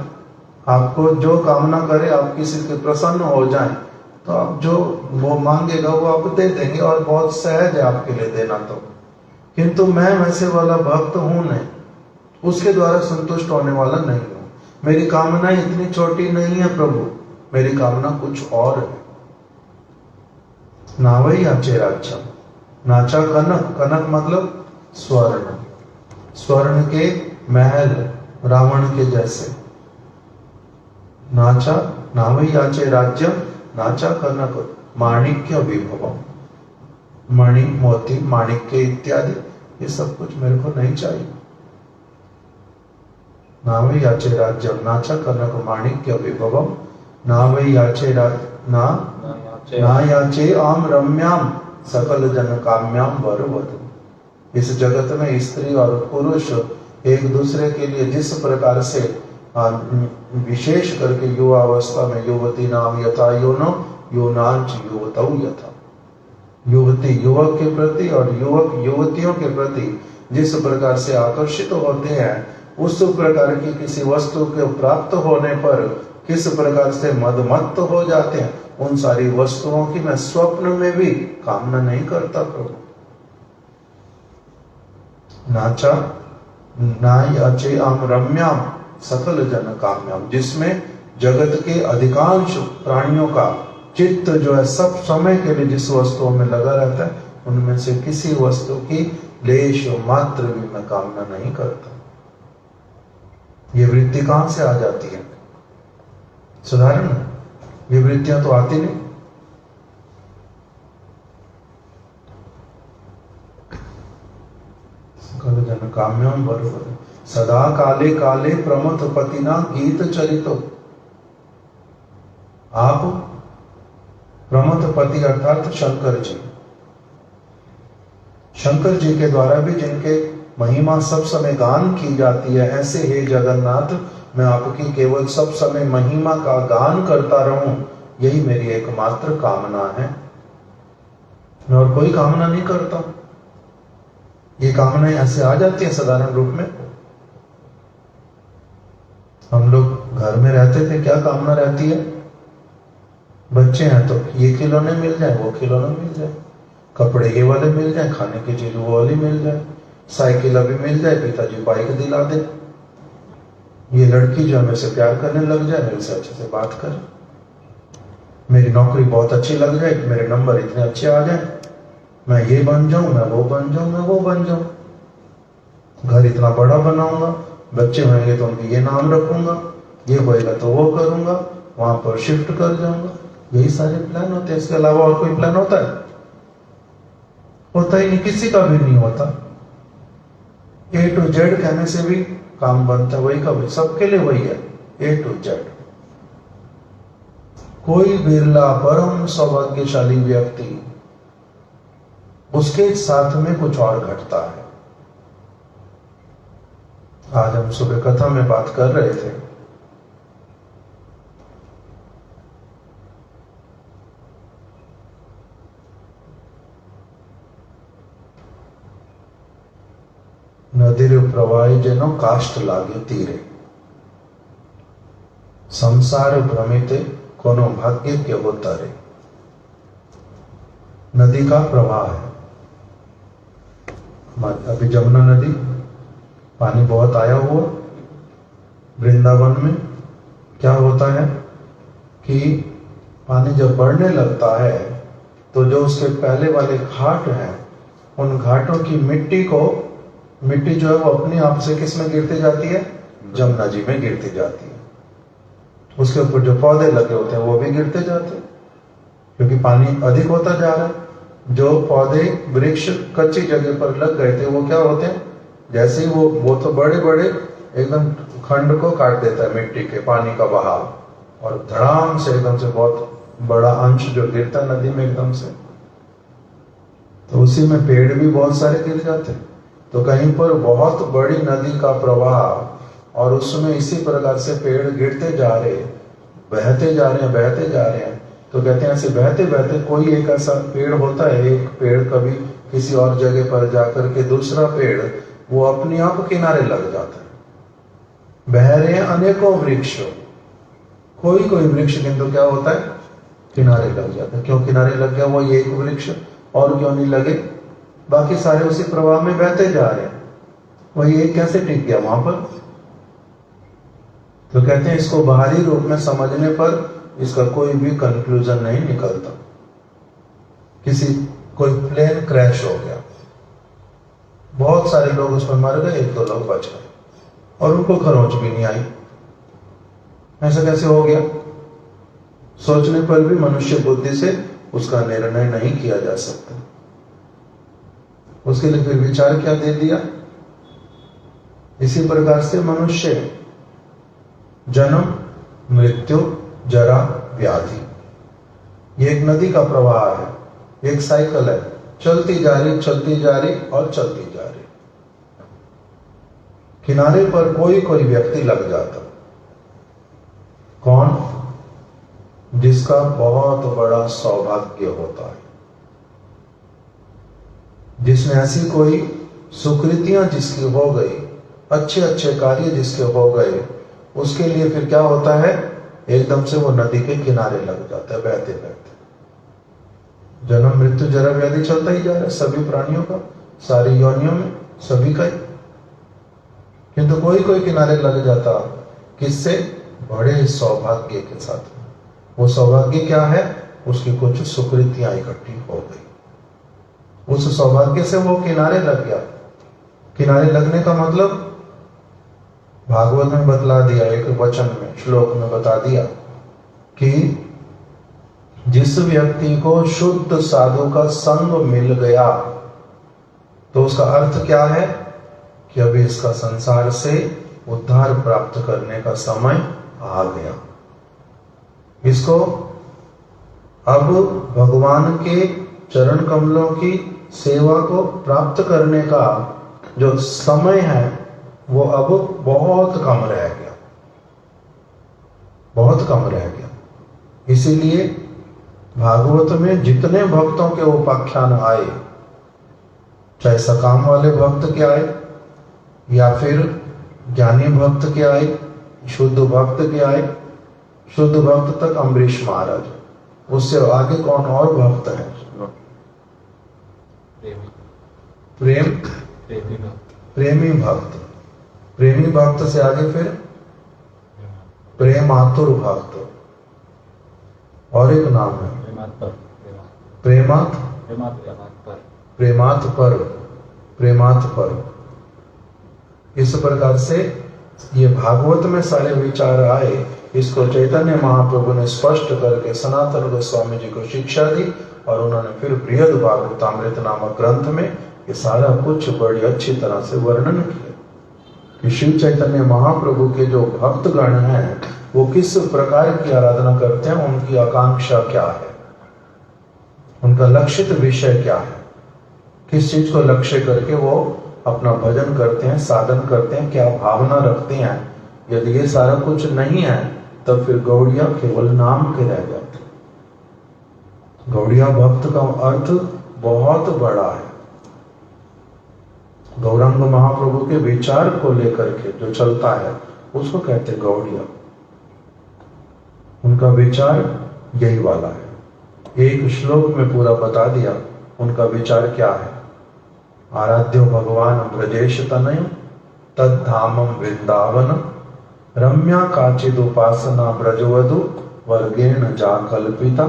आपको जो कामना करे, आप किसी के प्रसन्न हो जाएं तो आप जो वो मांगेगा वो आप दे देंगे और बहुत सहज है आपके लिए देना। तो किंतु मैं वैसे वाला भक्त हूं नहीं, उसके द्वारा संतुष्ट होने वाला नहीं हूं। मेरी कामना इतनी छोटी नहीं है प्रभु, मेरी कामना कुछ और है। नावई याचे राज्यम, नाचा कनक, कनक मतलब स्वर्ण, स्वर्ण के महल रावण के जैसे। नाचा नावई याचे राज्यम नाचा कनक माणिक्य विभवम, मणि मोती माणिक्य इत्यादि ये सब कुछ मेरे को नहीं चाहिए। नावई याचे राज्यम नाचा कनक माणिक्य विभवम नावई याचे ना याचे आम रम्याम सकल जन काम्याम वरवधु। इस जगत में स्त्री और पुरुष एक दूसरे के लिए जिस प्रकार से विशेष करके युवा अवस्था में युवती नाम यथा योनो योनांच युवतौ यथा, युवती युवक के प्रति और युवक युवतियों के प्रति जिस प्रकार से आकर्षित होते हैं, उस प्रकार की किसी वस्तु के प्राप्त होने पर किस प्रकार से मदमत्त हो जाते हैं, उन सारी वस्तुओं की मैं स्वप्न में भी कामना नहीं करता प्रभु। नाचा नायाचे आम रम्याम सकल जन काम्याम, जिसमें जगत के अधिकांश प्राणियों का चित्त जो है सब समय के लिए जिस वस्तुओं में लगा रहता है, उनमें से किसी वस्तु की लेश मात्र भी मैं कामना नहीं करता। ये वृत्ति कहां से आ जाती है? साधारण ये वृत्तियां तो आती नहीं। सकल जन काम्याम बरवधु सदा काले काले प्रमथ पतिना गीत चरितो। आप प्रमथ पति अर्थात शंकर जी, शंकर जी के द्वारा भी जिनके महिमा सब समय गान की जाती है, ऐसे हे जगन्नाथ मैं आपकी केवल सब समय महिमा का गान करता रहूं, यही मेरी एकमात्र कामना है। मैं और कोई कामना नहीं करता। ये कामनाएं ऐसे आ जाती है साधारण रूप में। हम लोग घर में रहते थे, क्या कामना रहती है? बच्चे हैं तो ये खिलौने मिल जाए, वो खिलौने मिल जाए, कपड़े ये वाले मिल जाए, खाने की चीज वो वाली मिल जाए, साइकिल अभी मिल जाए, पिताजी बाइक दिला दे, ये लड़की जो हमें से प्यार करने लग जाए, मेरे से अच्छे से बात करे, मेरी नौकरी बहुत अच्छी लग जाए, मेरे नंबर इतने अच्छे आ जाए, मैं ये बन जाऊं, मैं वो बन जाऊं, मैं वो बन जाऊं, घर इतना बड़ा बनाऊंगा, बच्चे होंगे तो उनके ये नाम रखूंगा, ये होएगा तो वो करूंगा, वहां पर शिफ्ट कर जाऊंगा। यही सारे प्लान होते हैं। इसके अलावा और कोई प्लान होता है? होता ही नहीं, किसी का भी नहीं होता। A to Z कहने से भी काम बनता है, वही का वही, सबके लिए वही है, A to Z। कोई बिरला परम सौभाग्यशाली व्यक्ति, उसके साथ में कुछ और घटता है। आज हम सुबह कथा में बात कर रहे थे, नदीर प्रवाही जेनो काष्ट लागे तीरे, संसार भ्रमिते कोनो भाग्य के होता रे। नदी का प्रवाह है, अभी जमुना नदी पानी बहुत आया हुआ, वृंदावन में क्या होता है कि पानी जब बढ़ने लगता है तो जो उसके पहले वाले घाट हैं, उन घाटों की मिट्टी जो है वो अपने आप से किस में गिरती जाती है? जमुना जी में गिरती जाती है। उसके ऊपर जो पौधे लगे होते हैं वो भी गिरते जाते हैं, क्योंकि पानी अधिक होता जा रहा है। जो पौधे वृक्ष कच्ची जगह पर लग गए थे वो क्या होते हैं, जैसे ही वो तो बड़े बड़े एकदम खंड को काट देता है मिट्टी के पानी का बहाव, और धड़ाम से एकदम से बहुत बड़ा अंश जो गिरता नदी में एकदम से, तो उसी में पेड़ भी बहुत सारे गिर जाते हैं। तो कहीं पर बहुत बड़ी नदी का प्रवाह और उसमें इसी प्रकार से पेड़ गिरते जा रहे, बहते जा रहे हैं। तो कहते हैं ऐसे बहते बहते कोई एक ऐसा पेड़ होता है, एक पेड़ कभी किसी और जगह पर जाकर के दूसरा पेड़ वो अपने आप किनारे लग जाता है। बह रहे हैं अनेकों वृक्ष, कोई वृक्ष किंतु क्या होता है, किनारे लग जाता है। क्यों किनारे लग गया वो एक वृक्ष, और क्यों नहीं लगे? बाकी सारे उसी प्रवाह में बहते जा रहे हैं, वही एक कैसे टिक गया वहां पर? तो कहते हैं इसको बाहरी रूप में समझने पर इसका कोई भी कंक्लूजन नहीं निकलता। कोई प्लेन क्रैश हो गया, बहुत सारे लोग उसमें मर गए, एक दो लोग बच गए और उनको खरोंच भी नहीं आई। ऐसा कैसे हो गया? सोचने पर भी मनुष्य बुद्धि से उसका निर्णय नहीं किया जा सकता। उसके लिए फिर विचार क्या दे दिया? इसी प्रकार से मनुष्य जन्म, मृत्यु, जरा, व्याधि, ये एक नदी का प्रवाह है, एक साइकिल है, चलती जा रही और चलती जा रही। किनारे पर कोई व्यक्ति लग जाता। कौन? जिसका बहुत बड़ा सौभाग्य होता है, जिसने ऐसी कोई सुकृतियां जिसकी हो गई, अच्छे कार्य जिसके हो गए, उसके लिए फिर क्या होता है, एकदम से वो नदी के किनारे लग जाता है बहते बहते। जन्म, मृत्यु, जरा, व्याधि चलता ही जा रहा है सभी प्राणियों का, सारी योनियों में सभी का ही। किंतु कोई किनारे लग जाता, किससे? बड़े सौभाग्य के साथ। वो सौभाग्य क्या है? उसकी कुछ सुकृतियां इकट्ठी हो गई, उस सौभाग्य से वो किनारे लग गया। किनारे लगने का मतलब भागवत में बतला दिया, एक वचन में, श्लोक में बता दिया कि जिस व्यक्ति को शुद्ध साधु का संग मिल गया, तो उसका अर्थ क्या है कि अभी इसका संसार से उद्धार प्राप्त करने का समय आ गया। इसको अब भगवान के चरण कमलों की सेवा को प्राप्त करने का जो समय है वो अब बहुत कम रह गया, बहुत कम रह गया। इसीलिए भागवत में जितने भक्तों के उपाख्यान आए, चाहे सकाम वाले भक्त के आए या फिर ज्ञानी भक्त के आए, शुद्ध भक्त के आए, शुद्ध भक्त तक अम्बरीश महाराज, उससे आगे कौन और भक्त है? प्रेमी भक्त, प्रेमी भक्त से आगे फिर प्रेमातुर भक्त, और एक नाम है प्रेमात पर। इस प्रकार से ये भागवत में सारे विचार आए। इसको चैतन्य महाप्रभु ने स्पष्ट करके सनातन गोस्वामी जी को शिक्षा दी, और उन्होंने फिर बृहद भागवतामृत नामक ग्रंथ में ये सारा कुछ बड़ी अच्छी तरह से वर्णन किया कि शिव चैतन्य महाप्रभु के जो भक्तगण हैं वो किस प्रकार की आराधना करते हैं, उनकी आकांक्षा क्या है, उनका लक्षित विषय क्या है, किस चीज को लक्ष्य करके वो अपना भजन करते हैं, साधन करते हैं, क्या भावना रखते हैं। यदि ये सारा कुछ नहीं है तब फिर गौड़िया केवल नाम के रह जाते। गौड़िया भक्त का अर्थ बहुत बड़ा है। गौरांग महाप्रभु के विचार को लेकर के जो चलता है उसको कहते गौड़िया। उनका विचार यही वाला है। एक श्लोक में पूरा बता दिया उनका विचार क्या है। आराध्यो भगवान ब्रजेश तनय तद्धामं वृंदावन रम्या काचिदुपासना ब्रजवधु वर्गेण जा कल्पिता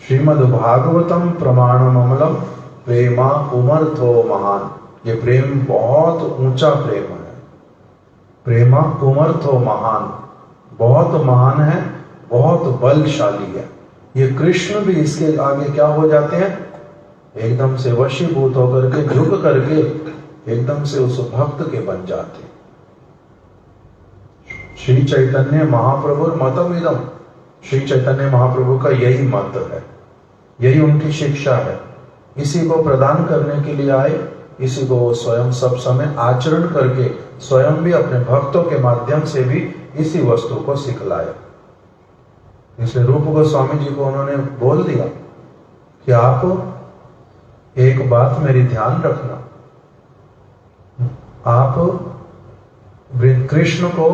श्रीमद्भागवतम प्रमाणममलम प्रेमा उमर्थो महान। ये प्रेम बहुत ऊंचा प्रेम है। प्रेमा उमर्थो महान, बहुत महान है, बहुत बलशाली है। ये कृष्ण भी इसके आगे क्या हो जाते हैं, एकदम से वशीभूत होकर के झुक करके एकदम से उस भक्त के बन जाते। श्री चैतन्य महाप्रभु मतमिदम, श्री चैतन्य महाप्रभु का यही मत है, यही उनकी शिक्षा है। इसी को प्रदान करने के लिए आए, इसी को वो स्वयं सब समय आचरण करके स्वयं भी अपने भक्तों के माध्यम से भी इसी वस्तु को सिखलाया। इसलिए रूप गोस्वामी जी को उन्होंने बोल दिया कि आप एक बात मेरी ध्यान रखना, आप कृष्ण को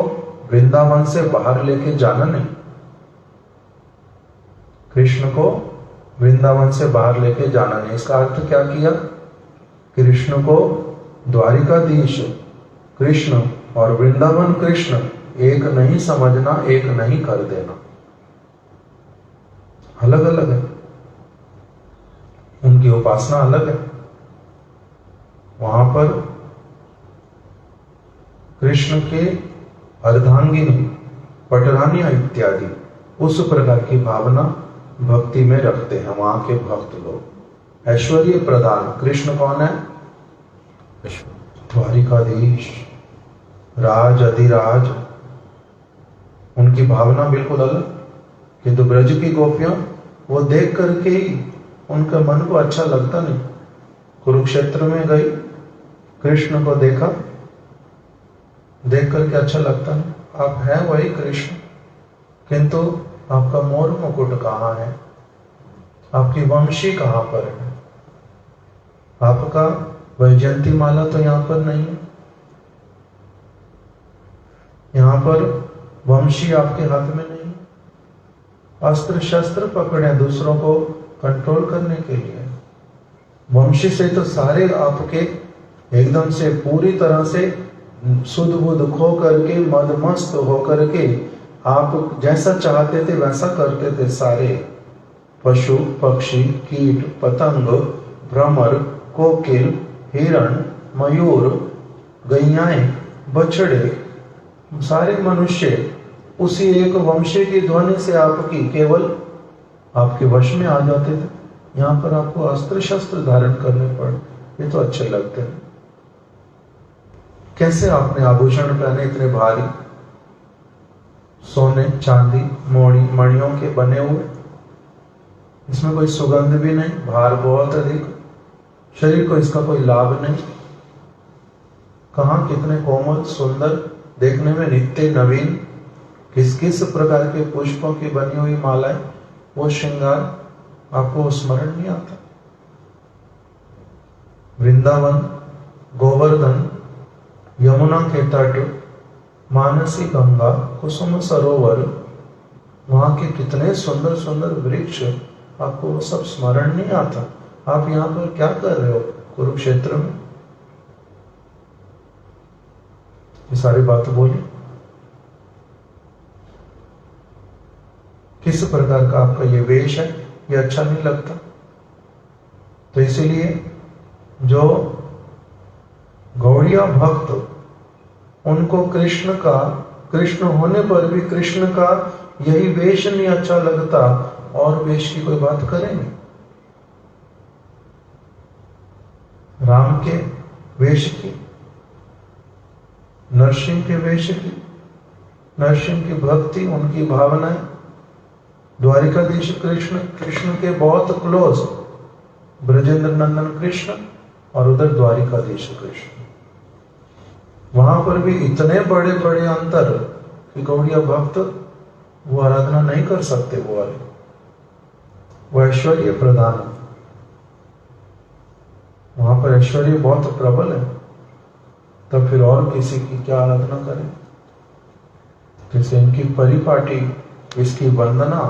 वृंदावन से बाहर लेके जाना नहीं। कृष्ण को वृंदावन से बाहर लेके जाना नहीं। इसका अर्थ क्या किया, कृष्ण को द्वारिकाधीश कृष्ण और वृंदावन कृष्ण एक नहीं समझना, एक नहीं कर देना, अलग अलग है। उनकी उपासना अलग है। वहां पर कृष्ण के अर्धांगिनी पटरानिया इत्यादि उस प्रकार की भावना भक्ति में रखते हैं वहां के भक्त लोग। ऐश्वर्य प्रदान कृष्ण कौन है, द्वारिकाधीश राज अधिराज, उनकी भावना बिल्कुल अलग। किंतु ब्रज की गोपियां वो देख करके ही उनका मन को अच्छा लगता नहीं। कुरुक्षेत्र में गई, कृष्ण को देखा, देख करके अच्छा लगता नहीं। आप हैं वही कृष्ण, किंतु आपका मोर मुकुट कहाँ है, आपकी वंशी कहाँ पर है, आपका वैजयंती माला तो यहाँ पर नहीं है, यहाँ पर वंशी आपके हाथ में नहीं। अस्त्र शस्त्र पकड़े दूसरों को कंट्रोल करने के लिए, वंशी से तो सारे आपके एकदम से पूरी तरह से शुद्ध बुद्ध खो करके मदमस्त होकर के आप जैसा चाहते थे वैसा करते थे। सारे पशु पक्षी कीट पतंग भ्रमर कोकिल हिरण मयूर गैयाएं बछड़े सारे मनुष्य उसी एक वंशी की ध्वनि से आपकी केवल आपके वश में आ जाते थे। यहाँ पर आपको अस्त्र शस्त्र धारण करने पड़े, ये तो अच्छे लगते हैं। कैसे आपने आभूषण पहने इतने भारी, सोने चांदी मणियों के बने हुए, इसमें कोई सुगंध भी नहीं, भार बहुत अधिक, शरीर को इसका कोई लाभ नहीं। कहाँ कितने कोमल सुंदर, देखने में नित्य नवीन, किस किस प्रकार के पुष्पों की बनी हुई मालाएं, वो श्रृंगार आपको स्मरण नहीं आता। वृंदावन गोवर्धन यमुना के तट मानसी गंगा कुसुम सरोवर, वहां के कितने सुंदर सुंदर वृक्ष, आपको वो सब स्मरण नहीं आता। आप यहाँ पर क्या कर रहे हो कुरुक्षेत्र में, ये सारी बात बोली। किस प्रकार का आपका ये वेश है, ये अच्छा नहीं लगता। तो इसीलिए जो गौड़िया भक्त, उनको कृष्ण का, कृष्ण होने पर भी कृष्ण का यही वेश नहीं अच्छा लगता, और वेश की कोई बात करेंगे। राम के वेश की, नरसिंह के वेश की, नरसिंह की भक्ति, उनकी भावनाएं, द्वारिकाधीश कृष्ण, कृष्ण के बहुत क्लोज ब्रजेंद्र नंदन कृष्ण, और उधर द्वारिकाधीश कृष्ण। वहां पर भी इतने बड़े बड़े अंतर कि गौड़िया भक्त वो आराधना नहीं कर सकते। वो वाले वो ऐश्वर्य प्रधान, वहां पर ऐश्वर्य बहुत प्रबल है, तब फिर और किसी की क्या आराधना करें। जैसे इनकी परिपाटी, इसकी वंदना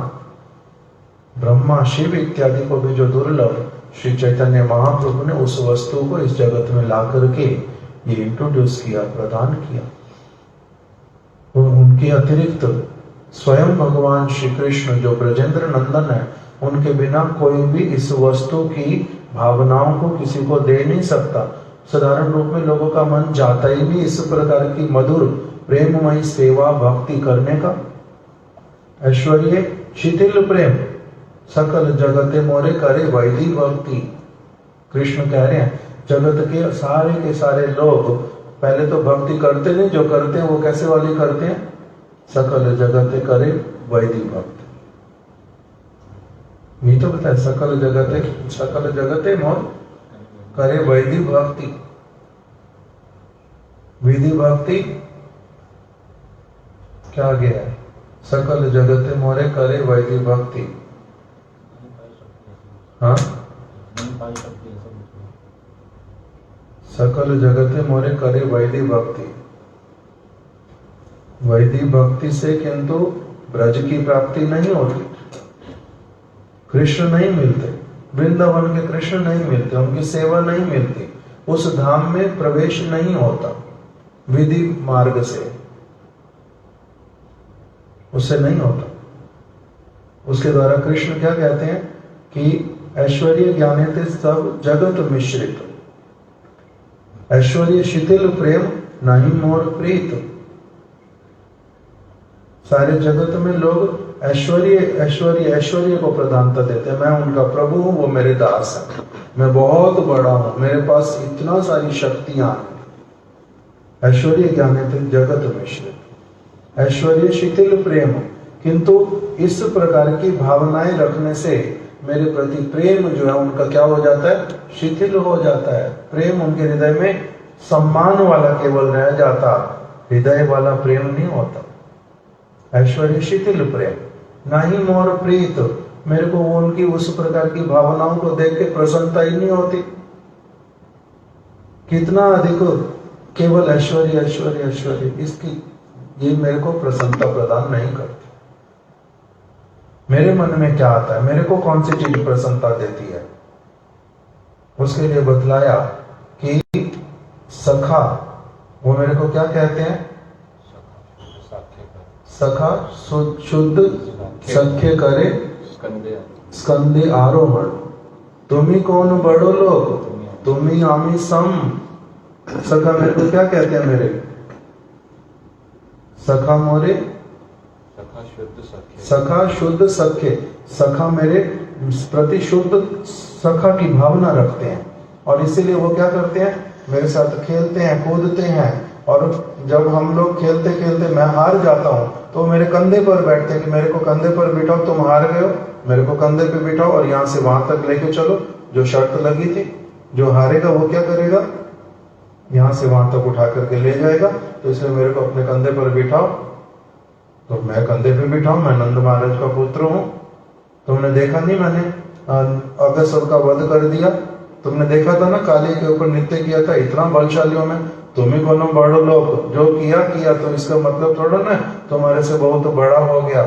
ब्रह्मा शिव इत्यादि को भी जो दुर्लभ, श्री चैतन्य महाप्रभु ने उस वस्तु को इस जगत में ला करके ये इंट्रोड्यूस किया, प्रदान किया। उनके अतिरिक्त स्वयं भगवान श्री कृष्ण जो ब्रजेंद्र नंदन है, उनके बिना कोई भी इस वस्तु की भावनाओं को किसी को दे नहीं सकता। साधारण रूप में लोगों का मन जाता ही नहीं इस प्रकार की मधुर प्रेममयी सेवा भक्ति करने का। ऐश्वर्य शिथिल प्रेम सकल जगते मोरे करे वैदिक भक्ति। कृष्ण कह रहे हैं जगत के सारे लोग पहले तो भक्ति करते नहीं, जो करते हैं वो कैसे वाली करते हैं? सकल जगते करे वैदिक भक्ति। ये तो बताए सकल जगते मोर करे वैदिक भक्ति। विधि भक्ति क्या गया है? सकल जगते मोरे करे वैदिक भक्ति। हाँ, सकल जगते मोरे करे वैदिक भक्ति। वैदिक भक्ति से किंतु ब्रज की प्राप्ति नहीं होती, कृष्ण नहीं मिलते, वृंदावन के कृष्ण नहीं मिलते, उनकी सेवा नहीं मिलती, उस धाम में प्रवेश नहीं होता विधि मार्ग से, उससे नहीं होता। उसके द्वारा कृष्ण क्या कहते हैं कि ऐश्वर्य ज्ञानेते सब जगत मिश्रित, ऐश्वर्य शिथिल प्रेम नहीं मोर प्रीत। सारे जगत में लोग ऐश्वर्य ऐश्वर्य ऐश्वर्य को प्रधानता देते हैं। मैं उनका प्रभु हूं, वो मेरे दास है, मैं बहुत बड़ा हूं, मेरे पास इतना सारी शक्तियां हैं। ऐश्वर्य ज्ञानेते जगत मिश्रित, ऐश्वर्य शिथिल प्रेम। किंतु इस प्रकार की भावनाएं रखने से मेरे प्रति प्रेम जो है उनका क्या हो जाता है? शिथिल हो जाता है। प्रेम उनके हृदय में सम्मान वाला केवल रह जाता, हृदय वाला प्रेम नहीं होता। ऐश्वर्य शिथिल प्रेम नहीं मोर प्रीत, मेरे को उनकी उस प्रकार की भावनाओं को देख के प्रसन्नता ही नहीं होती। कितना अधिक केवल ऐश्वर्य ऐश्वर्य ऐश्वर्य, इसकी ये मेरे को प्रसन्नता प्रदान नहीं करती। मेरे मन में क्या आता है? मेरे को कौन सी चीज प्रसन्नता देती है? उसके लिए बतलाया कि सखा, वो मेरे को क्या कहते हैं? सखा शुद्ध सख्य करे स्कंदे आरोहण। तुम्ही कौन बड़ो लोग, तुम्ही आमी सम। सखा मेरे को क्या कहते हैं? मेरे सखा मोरे सखा शुद्ध सख्य, सखा मेरे प्रति शुद्ध सखा की भावना रखते हैं, और इसीलिए वो क्या करते हैं? मेरे साथ खेलते हैं, कूदते हैं, और जब हम लोग खेलते खेलते मैं हार जाता हूं तो मेरे कंधे पर बैठते हैं कि मेरे को कंधे पर बिठाओ, तुम हार गए हो, मेरे को कंधे पे बिठाओ और यहां से वहां तक लेके चलो। जो शर्त लगी थी, जो हारेगा वो क्या करेगा? यहां से वहां तक उठा करके ले जाएगा। तो इसलिए मेरे को अपने कंधे पर बिठाओ, तो मैं कंधे पे बिठाऊं, मैं नंद महाराज का पुत्र हूं। तुमने देखा नहीं, मैंने अगस्त्य का वध कर दिया, तुमने देखा था ना, काली के ऊपर नृत्य किया था, इतना बलशाली हूं मैं। तुम ही कोनो बड़ो लोग, जो किया किया, तो इसका मतलब थोड़ा ना तुम्हारे से बहुत बड़ा हो गया।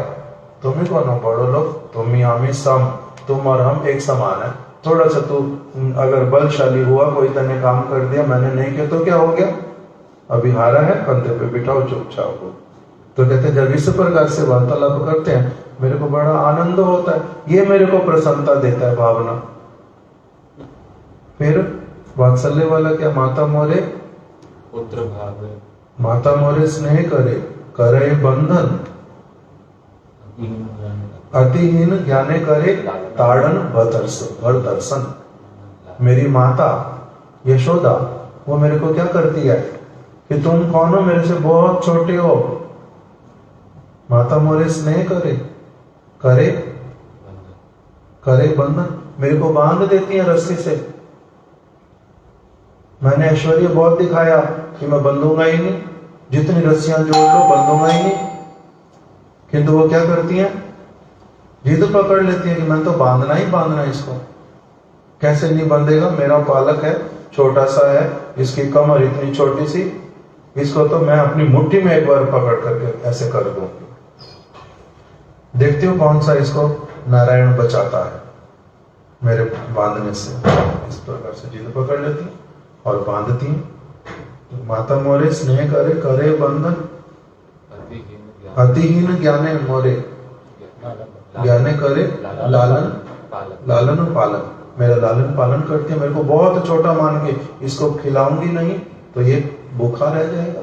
तुम ही कोनो बड़ो लोग, तुम ही आमी सम, तुम और हम एक समान है। थोड़ा सा तू अगर बलशाली हुआ, कोई तने काम कर दिया, मैंने नहीं किया, तो क्या हो गया? अभी हारा है, कंधे पे बिठाओ चुपचाप हो। तो कहते जब इस प्रकार से वार्तालाप करते हैं मेरे को बड़ा आनंद होता है, ये मेरे को प्रसन्नता देता है भावना। फिर वात्सल्य वाला क्या? माता मोरे पुत्र भावे, माता मोरे स्नेह करे, करे बंधन, अतिहीन ज्ञाने करे ताड़न भर दर्शन। मेरी माता यशोदा वो मेरे को क्या करती है कि तुम कौन हो, मेरे से बहुत छोटे हो। माता मोरे स्नेह करे, करे करे बंधन, मेरे को बांध देती है रस्सी से। मैंने ऐश्वर्य बहुत दिखाया कि मैं बंधूंगा ही नहीं, जितनी रस्सियां जोड़ लो बंधूंगा ही नहीं, किंतु वो क्या करती हैं? जिद पकड़ लेती है कि मैं तो बांधना ही बांधना इसको। कैसे नहीं बंधेगा? मेरा बालक है, छोटा सा है, इसकी कमर इतनी छोटी सी, इसको तो मैं अपनी मुट्ठी में एक बार पकड़ करके ऐसे कर दूं। देखती हूँ कौन सा इसको नारायण बचाता है। मेरे बांधने से। इस प्रकार से जिद पकड़ लेती और बांधती। तो माता मोरे स्नेह करे करे बंधन, अतिहीन ज्ञाने मोरे ज्ञाने करे लालन लालन पालन। मेरा लालन पालन करती है, मेरे को बहुत छोटा मान के इसको खिलाऊंगी नहीं तो ये भूखा रह जाएगा,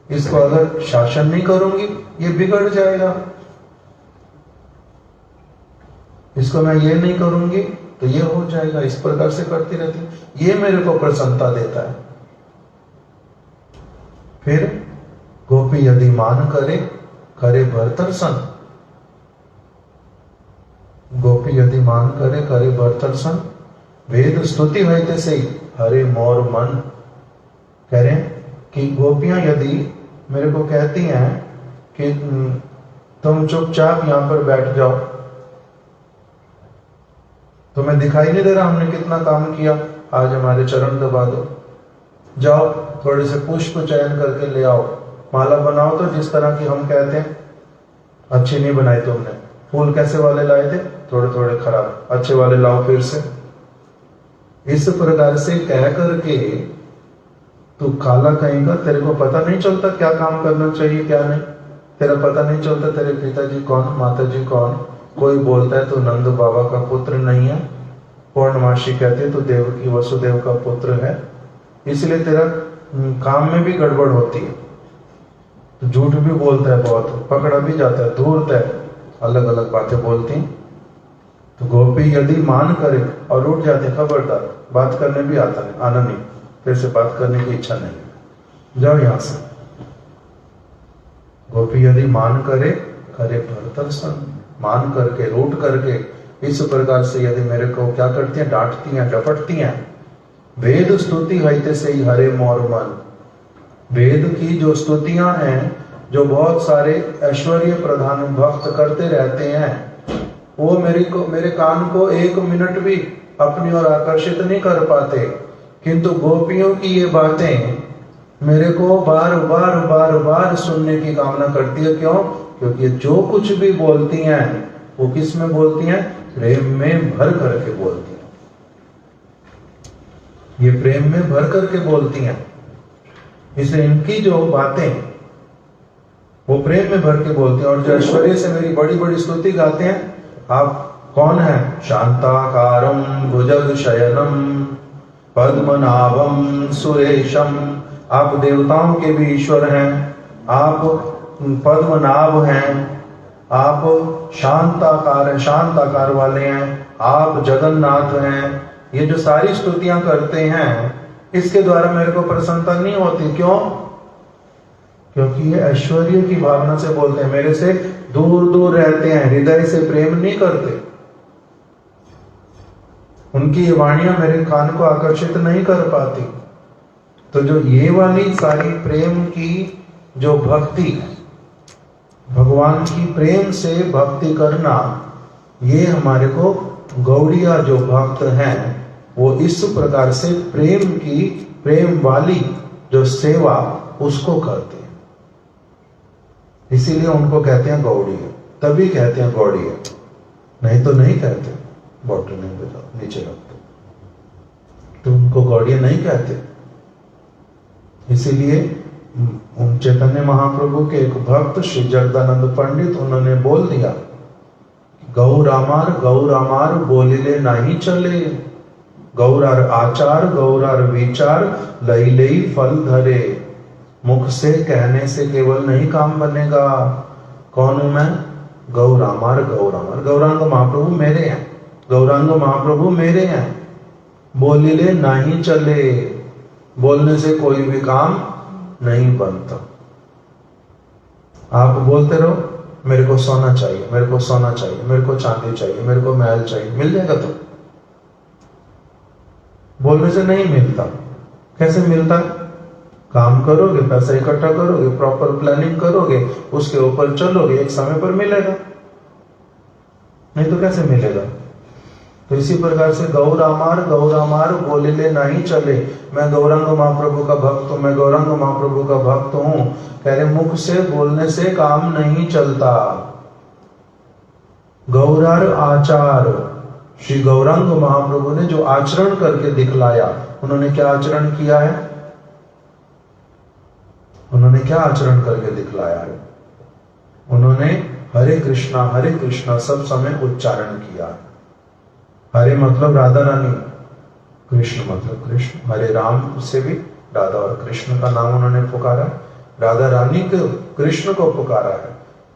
इसको अगर शासन नहीं करूंगी ये बिगड़ जाएगा, इसको मैं ये नहीं करूंगी तो ये हो जाएगा। इस प्रकार से करती रहती, ये मेरे को प्रसन्नता देता है। फिर गोपी यदि मान करे करे भरतर्षण, गोपी यदि मान करे करे भरतर्षण, वेद स्तुति होते से हरे मोर मन। कह रहे हैं कि गोपियां यदि मेरे को कहती हैं कि तुम चुपचाप यहां पर बैठ जाओ, तुम्हें दिखाई नहीं दे रहा हमने कितना काम किया, आज हमारे चरण दबा दो, जाओ थोड़े से पुष्प चयन करके ले आओ, माला बनाओ तो जिस तरह की हम कहते हैं, अच्छी नहीं बनाई तुमने, फूल कैसे वाले लाए थे, थोड़े थोड़े खराब, अच्छे वाले लाओ फिर से। इस प्रकार से कह करके तू काला कहेगा, तेरे को पता नहीं चलता क्या काम करना चाहिए क्या नहीं, तेरा पता नहीं चलता तेरे पिताजी कौन, माताजी कौन। कोई बोलता है तो नंद बाबा का पुत्र नहीं है, पूर्णमासी कहते तो देवकी वसुदेव का पुत्र है, इसलिए तेरा काम में भी गड़बड़ होती है, तो झूठ भी बोलता है, बहुत पकड़ा भी जाता है, धूर्त है, अलग अलग बातें बोलती हैं। तो गोपी यदि मान करे और उठ जाते, खबरदार बात करने भी आना नहीं, फिर से बात करने की इच्छा नहीं, जाओ यहां से। गोपी यदि मान करे करे भरतर्षण, मान करके रूठ करके इस प्रकार से यदि मेरे को क्या करती हैं, डांटती हैं डपटती हैं। वेद स्तुति होते से ही हरे मोर मन, वेद की जो स्तुतियां हैं, जो बहुत सारे ऐश्वर्य प्रधान भक्त करते रहते हैं, वो मेरे कान को एक मिनट भी अपनी ओर आकर्षित नहीं कर पाते, किंतु गोपियों की ये बातें मेरे को बार बार बार बार सुनने की कामना करती है। क्यों? क्योंकि जो कुछ भी बोलती हैं वो किस में बोलती हैं, प्रेम में भर करके बोलती हैं, ये प्रेम में भर करके बोलती हैं, इसलिए इनकी जो बातें वो प्रेम में भर के बोलते हैं। और जो ऐश्वर्य से मेरी बड़ी बड़ी स्तुति गाते हैं, आप कौन है, शांताकारं भुजग शयनम पद्मनाभम सुरेशम, आप देवताओं के भी ईश्वर हैं, आप पद्मनाभ हैं, आप शांत आकार वाले हैं, आप जगन्नाथ हैं। ये जो सारी स्तुतियां करते हैं, इसके द्वारा मेरे को प्रसन्नता नहीं होती। क्यों? क्योंकि ये ऐश्वर्य की भावना से बोलते हैं, मेरे से दूर दूर रहते हैं, हृदय से प्रेम नहीं करते, उनकी ये वाणियां मेरे कान को आकर्षित नहीं कर पाती। तो जो ये वाली सारी प्रेम की जो भक्ति, भगवान की प्रेम से भक्ति करना, ये हमारे को गौड़िया जो भक्त हैं वो इस प्रकार से प्रेम वाली जो सेवा उसको करते हैं, इसीलिए उनको कहते हैं गौड़िया, तभी कहते हैं गौड़िया, नहीं तो नहीं कहते। बॉटल नहीं बजाओ, नीचे रख दो, तो उनको गौड़िया नहीं कहते। इसीलिए चैतन्य महाप्रभु के एक भक्त श्री जगदानंद पंडित, उन्होंने बोल दिया, गौरामार बोलिले नहीं चले, गौरार आचार गौरार विचार लई लई फल धरे। मुख से कहने से केवल नहीं काम बनेगा। कौन हूं मैं? गौरामार गौरांग महाप्रभु मेरे हैं, गौरांग महाप्रभु मेरे हैं। बोलिले नहीं चले, बोलने से कोई भी काम नहीं बनता। आप बोलते रहो, मेरे को सोना चाहिए, मेरे को सोना चाहिए, मेरे को चांदी चाहिए, मेरे को महल चाहिए, मिल जाएगा। तो बोलने से नहीं मिलता। कैसे मिलता? काम करोगे, पैसा इकट्ठा करोगे, प्रॉपर प्लानिंग करोगे, उसके ऊपर चलोगे, एक समय पर मिलेगा, नहीं तो कैसे मिलेगा। तो इसी प्रकार से गौरामार बोलिले नहीं चले। मैं गौरांग महाप्रभु का भक्त हूं, मैं गौरांग महाप्रभु का भक्त हूं। कह रहे मुख से बोलने से काम नहीं चलता। गौरार आचार, श्री गौरांग महाप्रभु ने जो आचरण करके दिखलाया, उन्होंने क्या आचरण किया है? उन्होंने क्या आचरण करके दिखलाया है? उन्होंने हरे कृष्णा सब समय उच्चारण किया। हरे मतलब राधा रानी, कृष्ण मतलब कृष्ण। हरे राम से भी राधा और कृष्ण का नाम उन्होंने पुकारा, राधा रानी को कृष्ण को पुकारा है,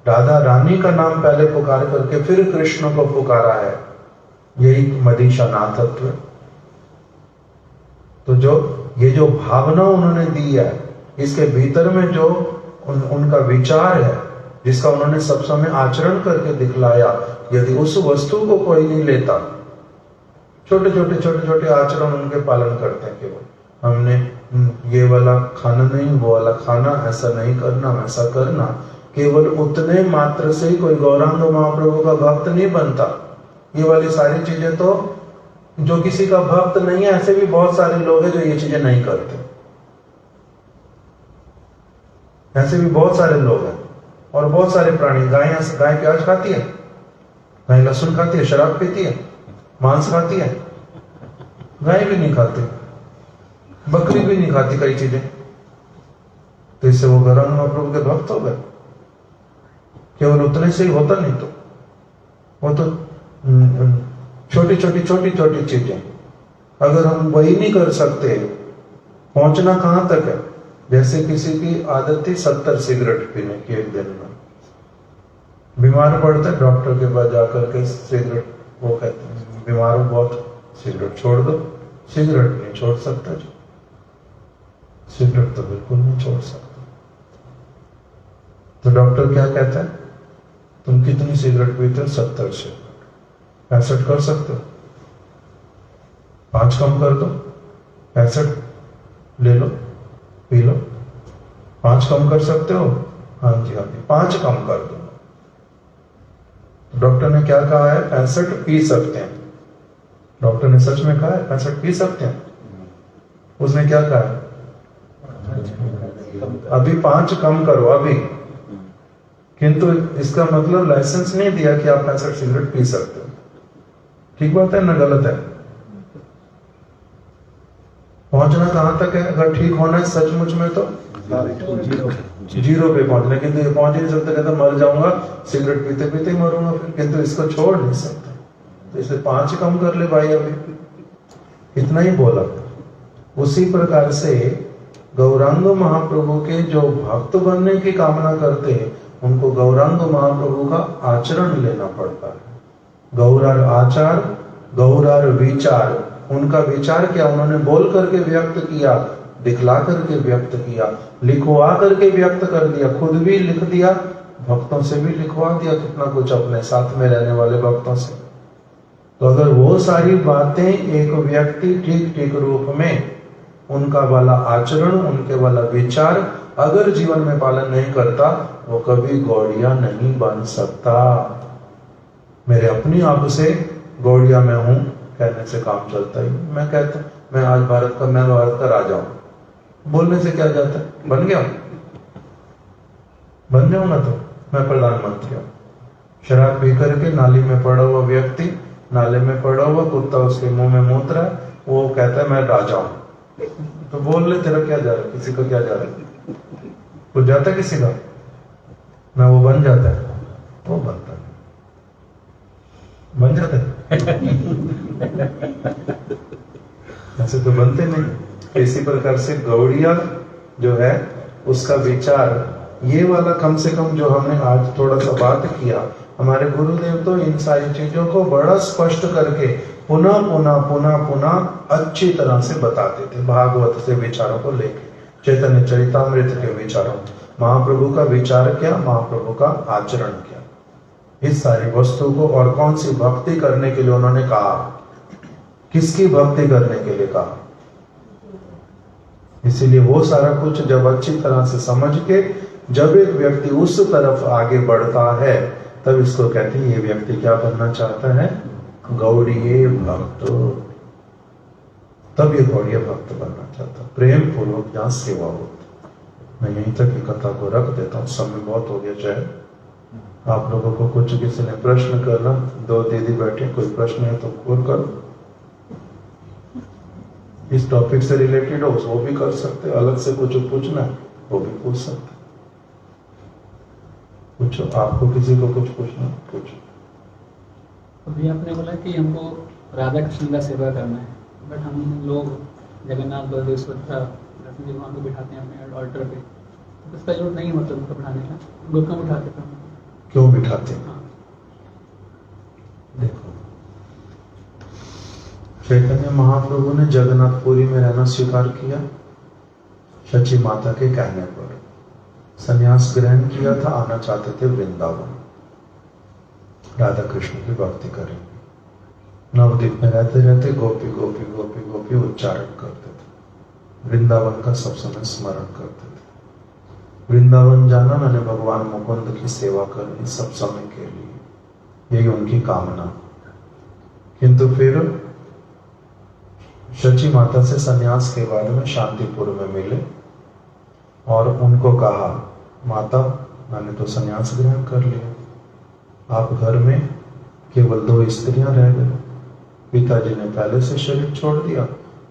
राधा रानी का नाम पहले पुकार करके फिर कृष्ण को पुकारा है। यही मदीशा नाथत्व। तो जो ये जो भावना उन्होंने दी है, इसके भीतर में जो उनका विचार है, जिसका उन्होंने सब समय आचरण करके दिखलाया, यदि उस वस्तु को कोई नहीं लेता, छोटे छोटे आचरण उनके पालन करते हैं, केवल हमने ये वाला खाना नहीं, वो वाला खाना, ऐसा नहीं करना, वैसा करना, केवल उतने मात्र से ही कोई गौरांग महाप्रभु का भक्त नहीं बनता। ये वाली सारी चीजें तो जो किसी का भक्त नहीं है, ऐसे भी बहुत सारे लोग हैं जो ये चीजें नहीं करते, ऐसे भी बहुत सारे लोग हैं। और बहुत सारे प्राणी, गाय प्याज खाती है, गाय लहसुन खाती है, शराब पीती है, मांस खाती है, गाय भी नहीं खाती, बकरी भी नहीं खाती, कई चीजें। तो इससे वो गौरांग महाप्रभु के भक्त हो गए? केवल उतने से ही होता नहीं, तो वो तो छोटी छोटी चीजें, अगर हम वही नहीं कर सकते, पहुंचना कहां तक है? जैसे किसी की आदत थी 70 सिगरेट पीने की एक दिन में, बीमार पड़ता है, डॉक्टर के पास जाकर के सिगरेट, वो कहते हैं बीमार हो बहुत, सिगरेट छोड़ दो। सिगरेट नहीं छोड़ सकता जी, सिगरेट तो बिल्कुल नहीं छोड़ सकता। तो डॉक्टर क्या कहता है? तुम कितनी सिगरेट पीते हो? 70 सिगरेट। 65 कर सकते हो? 5 कम कर दो, 65 ले लो, पी लो। 5 कम कर सकते हो? हाँ जी 5 कम कर दो। डॉक्टर ने क्या कहा है? 65 पी सकते हैं। डॉक्टर ने सच में कहा है 65 पी सकते हैं? उसने क्या कहा है? अभी 5 कम करो अभी, किंतु इसका मतलब लाइसेंस नहीं दिया कि आप 65 सिगरेट पी सकते हो। ठीक बात है ना गलत है? पहुंचना कहां तक है? अगर ठीक होना है सचमुच में तो जीरो पे पहुंचना, किंतु ये पहुंच ही नहीं सकता, कहता मर जाऊंगा, सिगरेट पीते पीते ही मरूंगा फिर, किंतु इसको छोड़ नहीं सकता। तो इसे 5 कम कर ले भाई, अभी इतना ही बोला। उसी प्रकार से गौरांग महाप्रभु के जो भक्त बनने की कामना करते हैं, उनको गौरांग महाप्रभु का आचरण लेना पड़ता है। गौरार आचार, गौरार विचार। उनका विचार क्या? उन्होंने बोल करके व्यक्त किया, दिखला करके व्यक्त किया, लिखवा करके व्यक्त कर दिया, खुद भी लिख दिया, भक्तों से भी लिखवा दिया, कितना कुछ अपने साथ में रहने वाले भक्तों से। तो अगर वो सारी बातें एक व्यक्ति ठीक रूप में, उनका वाला आचरण, उनके वाला विचार अगर जीवन में पालन नहीं करता, वो कभी गौड़िया नहीं बन सकता। मेरे अपनी आप से गौड़िया में हूं कहने से काम चलता ही। मैं कहता मैं आज भारत का राजा हूं, बोलने से क्या जाता है? बन गया, बन जाऊं ना तो मैं प्रधानमंत्री हूं। शराब पी करके नाली में पड़ा हुआ व्यक्ति, नाले में पड़ा हुआ कुत्ता उसके मुंह में मूत रहा है, वो कहता है मैं राजा हूं। तो बोल ले, तेरा क्या जा रहा है? किसी को क्या जा रहा है? कुछ जाता है किसी का ना? वो बन जाता है, वो बनता है, बन जाता है ऐसे तो बनते नहीं। इसी प्रकार से गौड़िया जो है उसका विचार, ये वाला कम से कम जो हमने आज थोड़ा सा बात किया, हमारे गुरुदेव तो इन सारी चीजों को बड़ा स्पष्ट करके पुनः अच्छी तरह से बताते थे। भागवत से विचारों को लेके, चैतन्य चरितामृत के विचारों, महाप्रभु का विचार क्या, महाप्रभु का आचरण क्या, इस सारी वस्तु को, और कौन सी भक्ति करने के लिए उन्होंने कहा, किसकी भक्ति करने के लिए कहा। इसीलिए वो सारा कुछ जब अच्छी तरह से समझ के जब एक व्यक्ति उस तरफ आगे बढ़ता है, तब इसको कहते हैं ये व्यक्ति क्या बनना चाहता है? गौड़ीय भक्त। तब ये गौड़ीय भक्त बनना चाहता, प्रेम पूर्वक जहां सेवा होती। मैं यहीं तक की कथा को रख देता हूँ, समय बहुत हो गया। जय आप लोगों को कुछ किसी ने प्रश्न करना, दो दीदी बैठे, कोई प्रश्न है तो और करो। इस टॉपिक से रिलेटेड हो वो भी कर सकते, अलग से कुछ पूछना है वो भी पूछ सकते। पूछो, आपको किसी को कुछ पूछना पूछो। अभी आपने बोला कि हमको राधा कृष्ण का सेवा करना है, बट हम लोग जगन्नाथ बलदेव सुभद्रा कृष्ण जी भगवान को बिठाते हैं अपने ऑल्टर पे, तो इसका जरूरत नहीं मतलब उनको बिठाने का, उनको क्यों बिठाते थे? क्यों बिठाते हैं? हाँ। देखो, चैतन्य महाप्रभु ने जगन्नाथपुरी में रहना स्वीकार किया शची माता के कहने पर। संन्यास ग्रहण किया था, आना चाहते थे वृंदावन, राधा कृष्ण की भक्ति करेंगे। नवद्वीप में रहते रहते गोपी गोपी गोपी गोपी उच्चारण करते थे, वृंदावन का सब समय स्मरण करते थे। वृंदावन जाना मैंने भगवान मुकुंद की सेवा करनी सब समय के लिए, यही उनकी कामना। किंतु फिर शची माता से संन्यास के बाद में शांतिपुर में मिले और उनको कहा, माता मैंने तो संन्यास ग्रहण कर लिया, आप घर में केवल 2 स्त्रियां रह गए, पिताजी ने पहले से शरीर छोड़ दिया,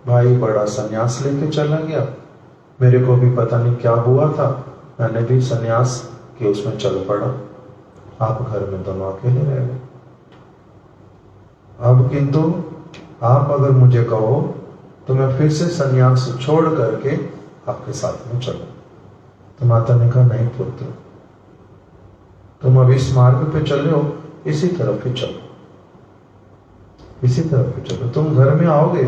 भाई बड़ा संन्यास लेके चला गया, मेरे को भी पता नहीं क्या हुआ था, मैंने भी संन्यास के उसमें चल पड़ा, आप घर में दोनों अकेले रह गए। अब किंतु आप अगर मुझे कहो तो मैं फिर से संन्यास छोड़ करके आपके साथ में चलूं। तो माता ने कहा, नहीं पुत्र, तुम अब इस मार्ग पे चले हो, इसी तरफ ही चलो, इसी तरफ ही चलो। तुम घर में आओगे,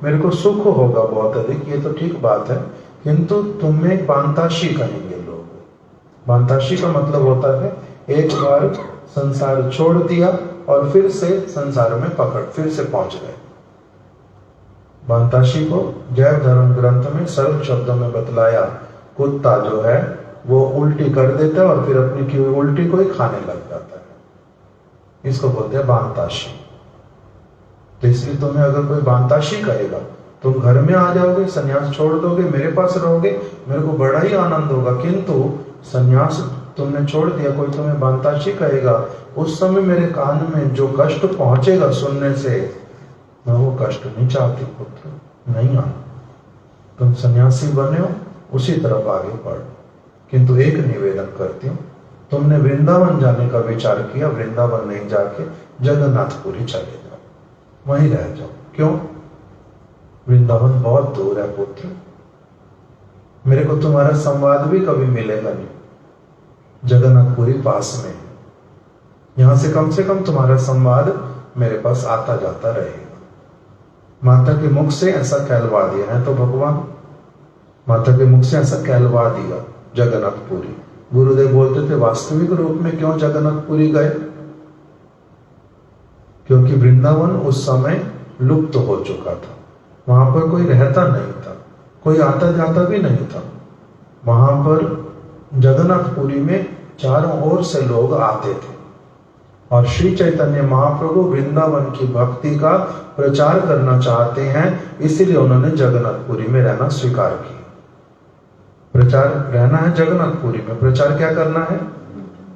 मेरे को सुख होगा बहुत अधिक, ये तो ठीक बात है, किंतु तुम में बांताशी कहेंगे लोग। बांताशी का मतलब होता है एक बार संसार छोड़ दिया और फिर से संसार में पकड़, फिर से पहुंच गए। बांताशी को जैव धर्म ग्रंथ में सरल शब्दों में बतलाया, कुत्ता जो है वो उल्टी कर देता है और फिर अपनी की हुई उल्टी को ही खाने लग जाता है, इसको बोलते हैं बांताशी। तो इसलिए तुम्हें अगर कोई बांताशी कहेगा, तुम घर में आ जाओगे, संन्यास छोड़ दोगे, मेरे पास रहोगे, मेरे को बड़ा ही आनंद होगा, किंतु संन्यास तुमने छोड़ दिया, कोई तुम्हें बांताशी कहेगा, उस समय मेरे कान में जो कष्ट पहुंचेगा सुनने से, मैं वो कष्ट नहीं चाहती पुत्र, नहीं आना। तुम सन्यासी बने हो, उसी तरफ आगे बढ़ो। किंतु एक निवेदन करती हूँ, तुमने वृंदावन जाने का विचार किया, वृंदावन नहीं जाके जगन्नाथपुरी चले जाओ, वहीं रह जाओ। क्यों? वृंदावन बहुत दूर है पुत्र, मेरे को तुम्हारा संवाद भी कभी मिलेगा नहीं, जगन्नाथपुरी पास में है, यहां से कम तुम्हारा संवाद मेरे पास आता जाता रहेगा। माता के मुख से ऐसा कहलवा दिया है तो भगवान, माता के मुख से ऐसा कहलवा दिया जगन्नाथपुरी। गुरुदेव बोलते थे वास्तविक रूप में क्यों जगन्नाथपुरी गए? क्योंकि वृंदावन उस समय लुप्त हो चुका था, वहां पर कोई रहता नहीं था, कोई आता जाता भी नहीं था। वहां पर जगन्नाथपुरी में चारों ओर से लोग आते थे और श्री चैतन्य महाप्रभु वृंदावन की भक्ति का प्रचार करना चाहते हैं, इसीलिए उन्होंने जगन्नाथपुरी में रहना स्वीकार किया। प्रचार रहना है जगन्नाथपुरी में, प्रचार क्या करना है?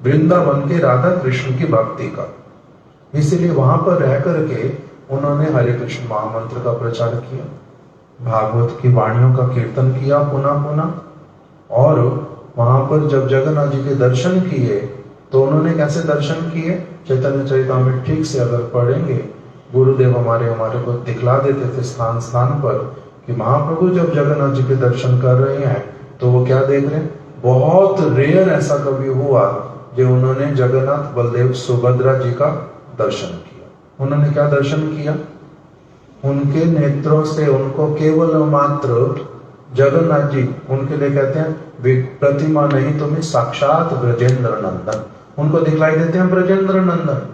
वृंदावन के राधा कृष्ण की भक्ति का। इसीलिए वहां पर रह करके उन्होंने हरे कृष्ण महामंत्र का प्रचार किया, भागवत की वाणियों का कीर्तन किया पुनः पुनः, और वहां पर जब जगन्नाथ जी के दर्शन किए तो उन्होंने कैसे दर्शन किए? चैतन्य चरितामृत ठीक से अगर पढ़ेंगे, गुरुदेव हमारे को दिखला देते थे स्थान स्थान पर कि महाप्रभु जब जगन्नाथ जी के दर्शन कर रहे हैं तो वो क्या देख रहे हैं? बहुत रेयर ऐसा कभी हुआ जो उन्होंने जगन्नाथ बलदेव सुभद्रा जी का दर्शन किया। उन्होंने क्या दर्शन किया? उनके नेत्रों से उनको केवल मात्र जगन्नाथ जी, उनके लिए कहते हैं प्रतिमा नहीं तुम्हें साक्षात ब्रजेंद्र नंदन, उनको दिखलाई देते हैं ब्रजेंद्र नंदन।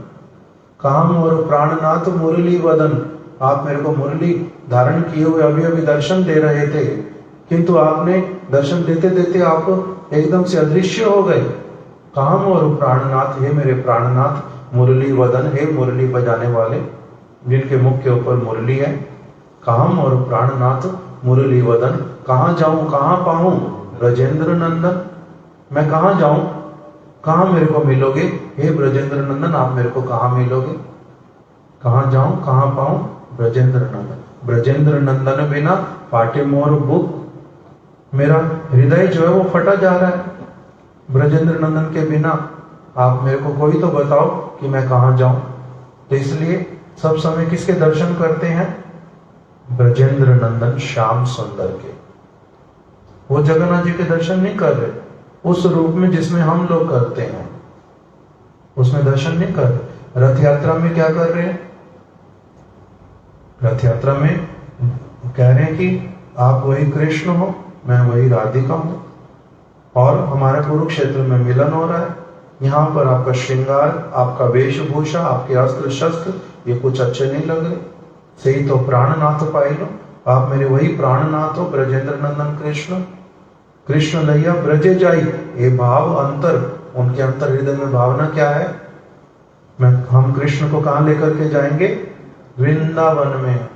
काम और प्राणनाथ मुरली वदन, आप मेरे को मुरली धारण किए हुए अभी अभी दर्शन दे रहे थे, किंतु आपने दर्शन देते देते आप एकदम से अदृश्य हो गए। काम और प्राणनाथ, हे मेरे प्राणनाथ, मुरली वदन, हे मुरली बजाने वाले जिनके मुख के ऊपर मुरली है, काम और प्राणनाथ मुरली वदन, कहाँ जाऊं कहाँ पाऊं ब्रजेंद्र नंदन, मैं कहाँ जाऊं? कहाँ मेरे को मिलोगे? हे ब्रजेंद्र नंदन, आप मेरे को कहाँ मिलोगे? कहाँ जाऊं, कहाँ पाऊं? ब्रजेंद्र नंदन। ब्रजेंद्र नंदन बिना फाटे मोर बुक, मेरा हृदय जो है वो फटा जा रहा है। ब्रजेंद्र नंदन के बिना आप मेरे को कोई तो बताओ कि मैं कहाँ जाऊं। तो इसलिए सब समय किसके दर्शन करते हैं? ब्रजेंद्र नंदन श्याम सुंदर के। वो जगन्नाथ जी के दर्शन नहीं कर रहे उस रूप में जिसमें हम लोग करते हैं, उसमें दर्शन नहीं कर रहे। रथ यात्रा में क्या कर रहे हैं? रथ यात्रा में कह रहे हैं कि आप वही कृष्ण हो, मैं वही राधिका हूं, और हमारे कुरुक्षेत्र में मिलन हो रहा है। यहाँ पर आपका श्रृंगार, आपका वेशभूषा, आपके अस्त्र शस्त्र ये कुछ अच्छे नहीं लग रहे। सही तो प्राणनाथ पाई लो, आप मेरे वही प्राणनाथ हो, ब्रजेंद्र नंदन कृष्ण। कृष्ण लैया ब्रजे जाई, ये भाव अंतर, उनके अंतर हृदय में भावना क्या है? हम कृष्ण को कहां लेकर के जाएंगे? वृंदावन में।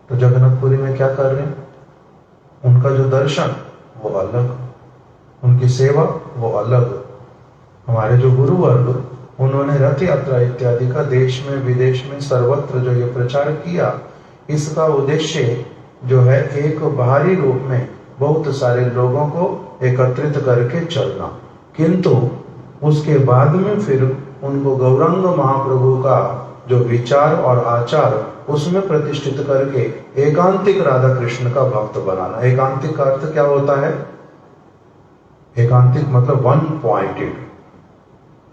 तो जगन्नाथपुरी में क्या कर रहे हैं? उनका जो दर्शन वो अलग, उनकी सेवा वो अलग। हमारे जो गुरुवर्ग, उन्होंने रथ यात्रा इत्यादि का देश में विदेश में सर्वत्र जो ये प्रचार किया, इसका उद्देश्य जो है एक बाहरी रूप में बहुत सारे लोगों को एकत्रित करके चलना, किंतु उसके बाद में फिर उनको गौरांग महाप्रभु का जो विचार और आचार उसमें प्रतिष्ठित करके एकांतिक राधा कृष्ण का भक्त बनाना। एकांतिक का अर्थ क्या होता है? एकांतिक मतलब वन पॉइंटेड।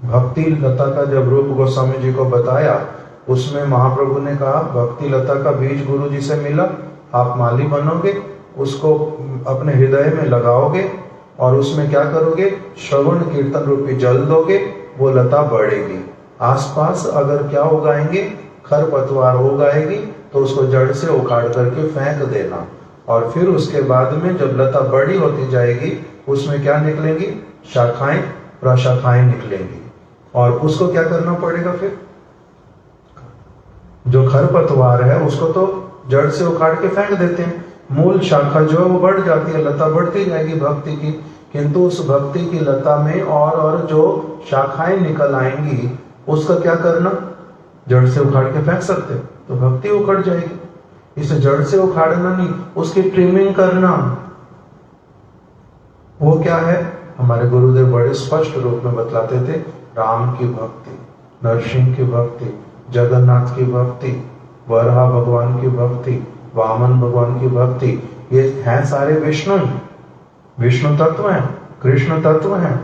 भक्ति लता का जब रूप गोस्वामी जी को बताया, उसमें महाप्रभु ने कहा भक्ति लता का बीज गुरु जी से मिला, आप माली बनोगे, उसको अपने हृदय में लगाओगे और उसमें क्या करोगे? श्रवण कीर्तन रूपी जल दोगे, वो लता बढ़ेगी। आसपास अगर क्या उगाएंगे? खरपतवार उगाएगी, तो उसको जड़ से उखाड़ करके फेंक देना, और फिर उसके बाद में जब लता बड़ी होती जाएगी उसमें क्या निकलेंगी? शाखाएं, प्रशाखाएं निकलेंगी, और उसको क्या करना पड़ेगा? फिर जो खरपतवार है उसको तो जड़ से उखाड़ के फेंक देते हैं, मूल शाखा जो है वो बढ़ जाती है, लता बढ़ती जाएगी भक्ति की, किंतु उस भक्ति की लता में और जो शाखाएं निकल आएंगी उसका क्या करना? जड़ से उखाड़ के फेंक सकते, तो भक्ति उखड़ जाएगी। इसे जड़ से उखाड़ना नहीं, उसकी ट्रिमिंग करना। वो क्या है? हमारे गुरुदेव बड़े स्पष्ट रूप में बतलाते थे, राम की भक्ति, नरसिंह की भक्ति, जगन्नाथ की भक्ति, वराह भगवान की भक्ति, वामन भगवान की भक्ति, ये हैं सारे विष्णु, विष्णु तत्व हैं, कृष्ण तत्व हैं।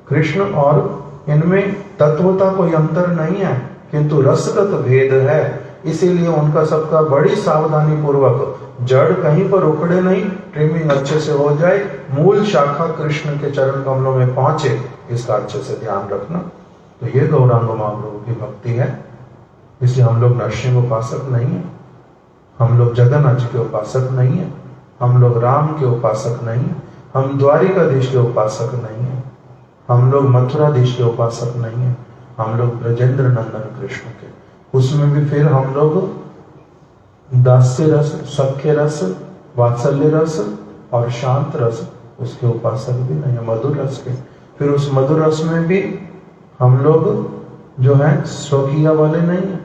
कृष्ण और इनमें तत्वता कोई अंतर नहीं है, किंतु रसगत भेद है। इसीलिए उनका सबका बड़ी सावधानी पूर्वक जड़ कहीं पर उखड़े नहीं, ट्रिमिंग अच्छे से हो जाए, मूल शाखा कृष्ण के चरण कमलों में पहुंचे, इसका अच्छे से ध्यान रखना। तो ये गौरांग महाप्रभु की भक्ति है। इसलिए हम लोग नरसिंह उपासक नहीं है, हम लोग जगन्नाथ जी के उपासक नहीं है, हम लोग राम के उपासक नहीं है, हम द्वारिकाधीश के उपासक नहीं है, हम लोग मथुराधीश के उपासक नहीं है, हम लोग ब्रजेंद्र नंदन कृष्ण के। उसमें भी फिर हम लोग दास्य रस, सख्य रस, वात्सल्य रस और शांत रस उसके उपासक भी नहीं है, मधुर रस के। फिर उस मधुर रस में भी हम लोग जो है स्वकीय वाले नहीं है,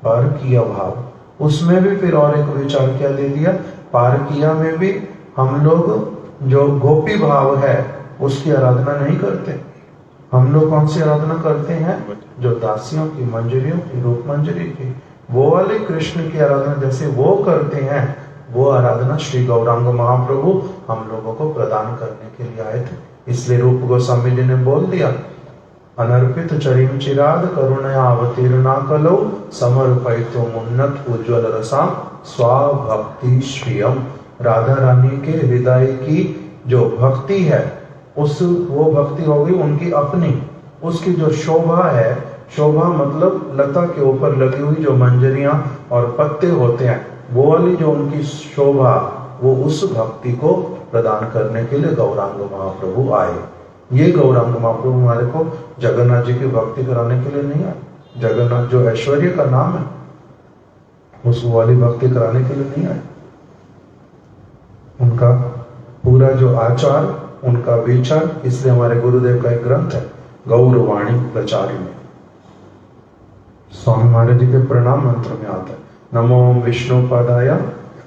पारकीय भाव, उसमें भी फिर और एक विचार क्या दे दिया, पारकीय में भी हम लोग जो गोपी भाव है उसकी आराधना नहीं करते। हम लोग कौन सी आराधना करते हैं? जो दासियों की, मंजरियों की, रूप मंजरी की, वो वाले कृष्ण की आराधना जैसे वो करते हैं, वो आराधना श्री गौरांग महाप्रभु हम लोगों को प्रदान करने के लिए आए थे। इसलिए रूप गोस्वामी जी ने बोल दिया, अनर्पित चरिम चिराद करुणया अवतीर्णा कलौ समर्पयितो मुन्नत उज्ज्वल रसाम स्वाभक्ति श्रियम। राधा रानी के हृदय की जो भक्ति है उस वो भक्ति होगी उनकी अपनी, उसकी जो शोभा है, शोभा मतलब लता के ऊपर लगी हुई जो मंजरियां और पत्ते होते हैं, वो वाली जो उनकी शोभा, वो उस भक्ति को प्रदान करने के लिए गौरांग महाप्रभु आए। ये गौरांग महाप्रभु हमारे को जगन्नाथ जी की भक्ति कराने के लिए नहीं आए। जगन्नाथ जो ऐश्वर्य का नाम है उस वाली भक्ति कराने के लिए नहीं आए। उनका पूरा जो आचार, उनका विचार, इसलिए हमारे गुरुदेव का एक ग्रंथ है गौरवाणी प्रचारिणी। स्वामी महाराज जी के प्रणाम मंत्र में आता है, नमो विष्णुपादाय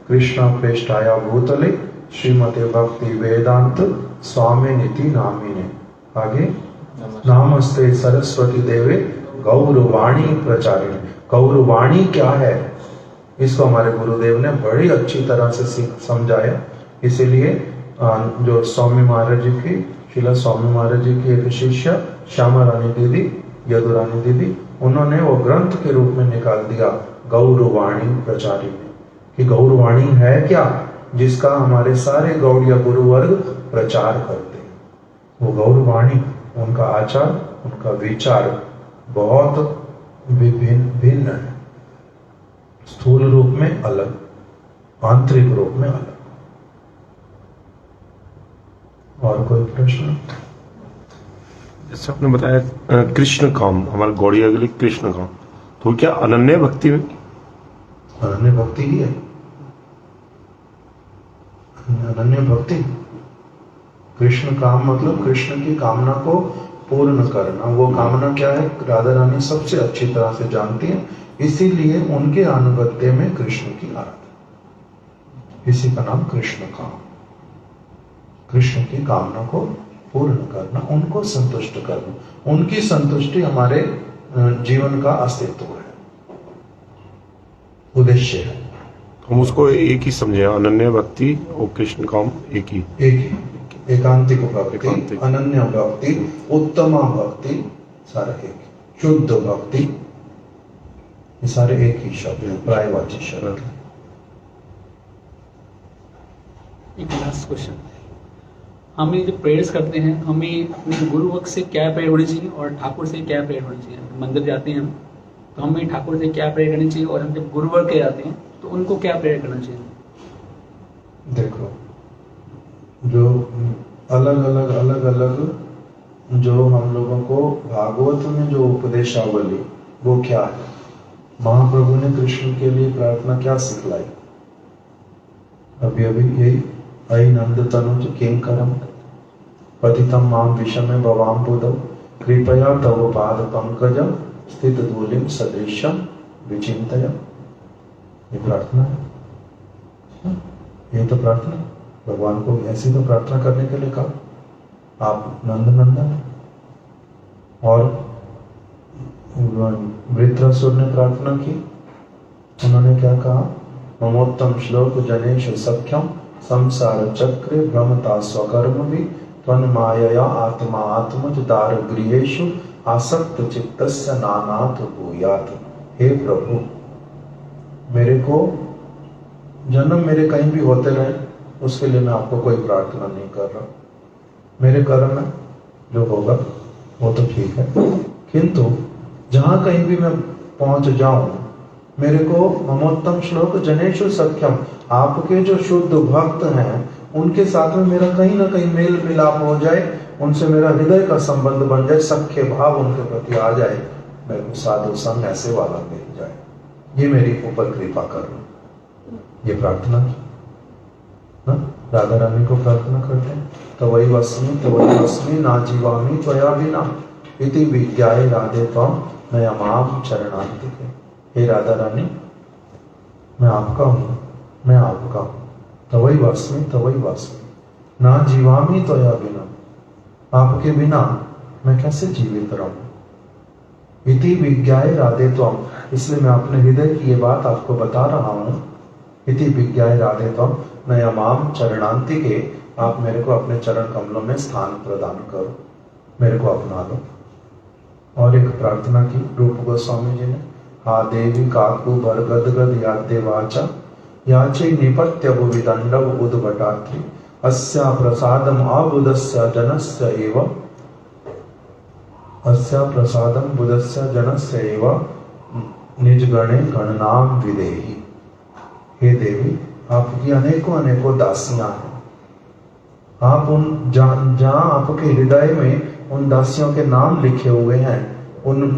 कृष्ण प्रेष्ठाय भूतले श्रीमते भक्ति वेदांत स्वामी नीति नामिने। आगे, नमस्ते सरस्वती देवे गौरवाणी प्रचारिणी। गौरवाणी क्या है, इसको हमारे गुरुदेव ने बड़ी अच्छी तरह से समझाया। इसीलिए जो स्वामी महाराज जी की, श्रीला स्वामी महाराज जी की एक शिष्य श्यामा रानी दीदी, यदुरानी दीदी, उन्होंने वो ग्रंथ के रूप में निकाल दिया गौरवाणी प्रचारिणी। कि गौरवाणी है क्या, जिसका हमारे सारे गौड़िया गुरु वर्ग प्रचार करते हैं। वो गौरवाणी, उनका आचार, उनका विचार बहुत भिन्न है। स्थूल रूप में अलग, आंतरिक रूप में अलग। और कोई प्रश्न? जैसे आपने बताया कृष्ण काम, हमारे गौड़िया के लिए कृष्ण काम, तो क्या अनन्य भक्ति में? अनन्य भक्ति ही है। अनन्य भक्ति, कृष्ण काम मतलब कृष्ण की कामना को पूर्ण करना। वो कामना क्या है, राधा रानी सबसे अच्छी तरह से जानती है, इसीलिए उनके अनुगत्य में कृष्ण की आराधना। इसी का नाम कृष्ण काम। कृष्ण की कामना को पूर्ण करना, उनको संतुष्ट करना। उनकी संतुष्टि हमारे जीवन का अस्तित्व है, उद्देश्य है। हम उसको एक ही समझे, अनन्य भक्ति और कृष्ण काम एक ही। एकांतिक भक्ति, अनन्य भक्ति, उत्तम भक्ति, सारा एक। शुद्ध भक्ति, ये सारे एक ही शब्द है, प्रायवाची शब्द। एक लास्ट क्वेश्चन, हमें जब प्रेयर्स करते हैं हमें अपने गुरु वक्त से क्या प्रेयर होनी चाहिए और ठाकुर से क्या प्रेयर होनी चाहिए? मंदिर जाते हैं हम तो हमें ठाकुर से क्या प्रेयर करनी चाहिए, और हम जब गुरु वर्ग के जाते हैं तो उनको क्या प्रेयर करना चाहिए? देखो, जो अलग अलग जो हम लोगों को भागवत में जो उपदेशावली, वो क्या है? महाप्रभु ने कृष्ण के लिए प्रार्थना क्या सिखलाई? अभी यही, अयि नंद तनुज किंकरम पतितम माम विषमे भवाम बुधौ कृपया तव पाद पंकजम स्थित धूलिम सदृशम विचिंतय। ये प्रार्थना है, ये तो प्रार्थना। भगवान को ऐसी तो प्रार्थना करने के लिए कहा, आप नंद नंदन। और वृत्रासुर ने प्रार्थना की, उन्होंने क्या कहा? ममोत्तम श्लोक जनेश सख्यम संसार चक्रे भ्रमता स्वकर्म भी त्वन मायया आत्मा आत्मज दार गृहेषु आसक्त चित्तस्य नानाथ भूयात। हे प्रभु, मेरे को जन्म मेरे कहीं भी होते रहे, उसके लिए मैं आपको कोई प्रार्थना नहीं कर रहा। मेरे कर्म में जो होगा वो तो ठीक है, किंतु जहां कहीं भी मैं पहुंच जाऊं, मेरे को ममोत्तम श्लोक जनेषु सख्यम, आपके जो शुद्ध भक्त हैं उनके साथ में मेरा कहीं ना कहीं मेल मिलाप हो जाए, उनसे मेरा हृदय का संबंध बन जाए, सख्य भाव उनके प्रति आ जाए, मेरे को साधु संग ऐसे वाला मिल जाए, ये मेरी ऊपर कृपा करना। ये प्रार्थना राधा रानी को प्रार्थना करते हैं, तवै वस्मि ना जीवामि त्वया बिना इति विज्ञाय राधे त्वं नयमाम चरणान्तिके। हे राधा रानी, मैं आपका हूँ, मैं आपका हूँ। तवै वस्मि ना जीवामि त्वया बिना, आपके बिना मैं कैसे जीवित रहूं। इति विज्ञाय राधे त्वं, इसलिए मैं अपने हृदय की ये बात आपको बता रहा हूँ। इति विज्ञाय राधे त्वं नयमाम चरणान्तिके, आप मेरे को अपने चरण कमलों में स्थान प्रदान करो, मेरे को अपना लो। और एक प्रार्थना की रूप गोस्वामी जी ने, हा देवी काकु भरगदगद याद्य वाचा याचे निपत्य भुविदंडव उद्भटात्रि अस्या प्रसादम आबुदस्य जनस्य एव, अस्या प्रसादम बुदस्य जनस्य एव निजगणे गणनाम विदेहि। हे देवी, आपकी अनेकों अनेकों दासियां हैं, आप उन जहां आपके हृदय में उन दासियों के नाम लिखे हुए हैं,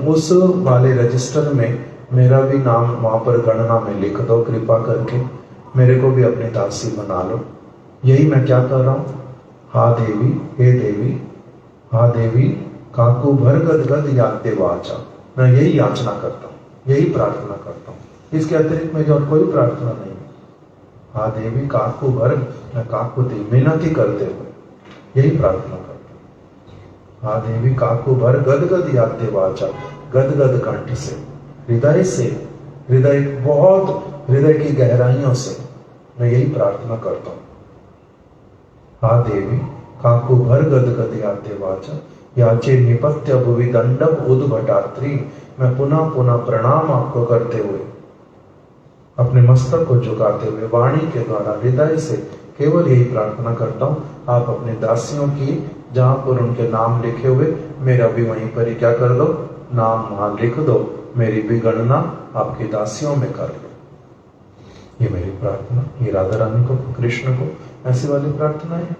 उस वाले रजिस्टर में मेरा भी नाम वहां पर गणना में लिख दो, कृपा करके मेरे को भी अपनी दासी बना लो। यही मैं क्या कर रहा हूँ? हा देवी, हे देवी, हा देवी, काकू भर गद गद याते वाचा। मैं यही याचना करता हूँ, यही प्रार्थना करता हूँ, इसके अतिरिक्त मेरी और कोई प्रार्थना नहीं। हा देवी काकू भर, मैं काकू दी मिनती करते हुए यही प्रार्थना करता हूँ। हा देवी काकू भर गद गद याते वाचा, गद गद कंठ से, हृदय से, हृदय बहुत हृदय की गहराइयों से मैं यही प्रार्थना करता हूँ। हा देवी काकू भर गद गद याते वाचा, याचे निपत्य भुवि दंडम उद्भटात्री। मैं पुनः पुनः प्रणाम आपको करते हुए, अपने मस्तक को झुकाते हुए वाणी के द्वारा हृदय से केवल यही प्रार्थना करता हूँ, आप अपने दासियों की जहां पर उनके नाम लिखे हुए मेरा भी वहीं पर ही क्या कर दो, नाम वहां लिख दो, मेरी भी गणना आपकी दासियों में कर लो। ये मेरी प्रार्थना, ये राधा रानी को, कृष्ण को ऐसी वाली प्रार्थना है।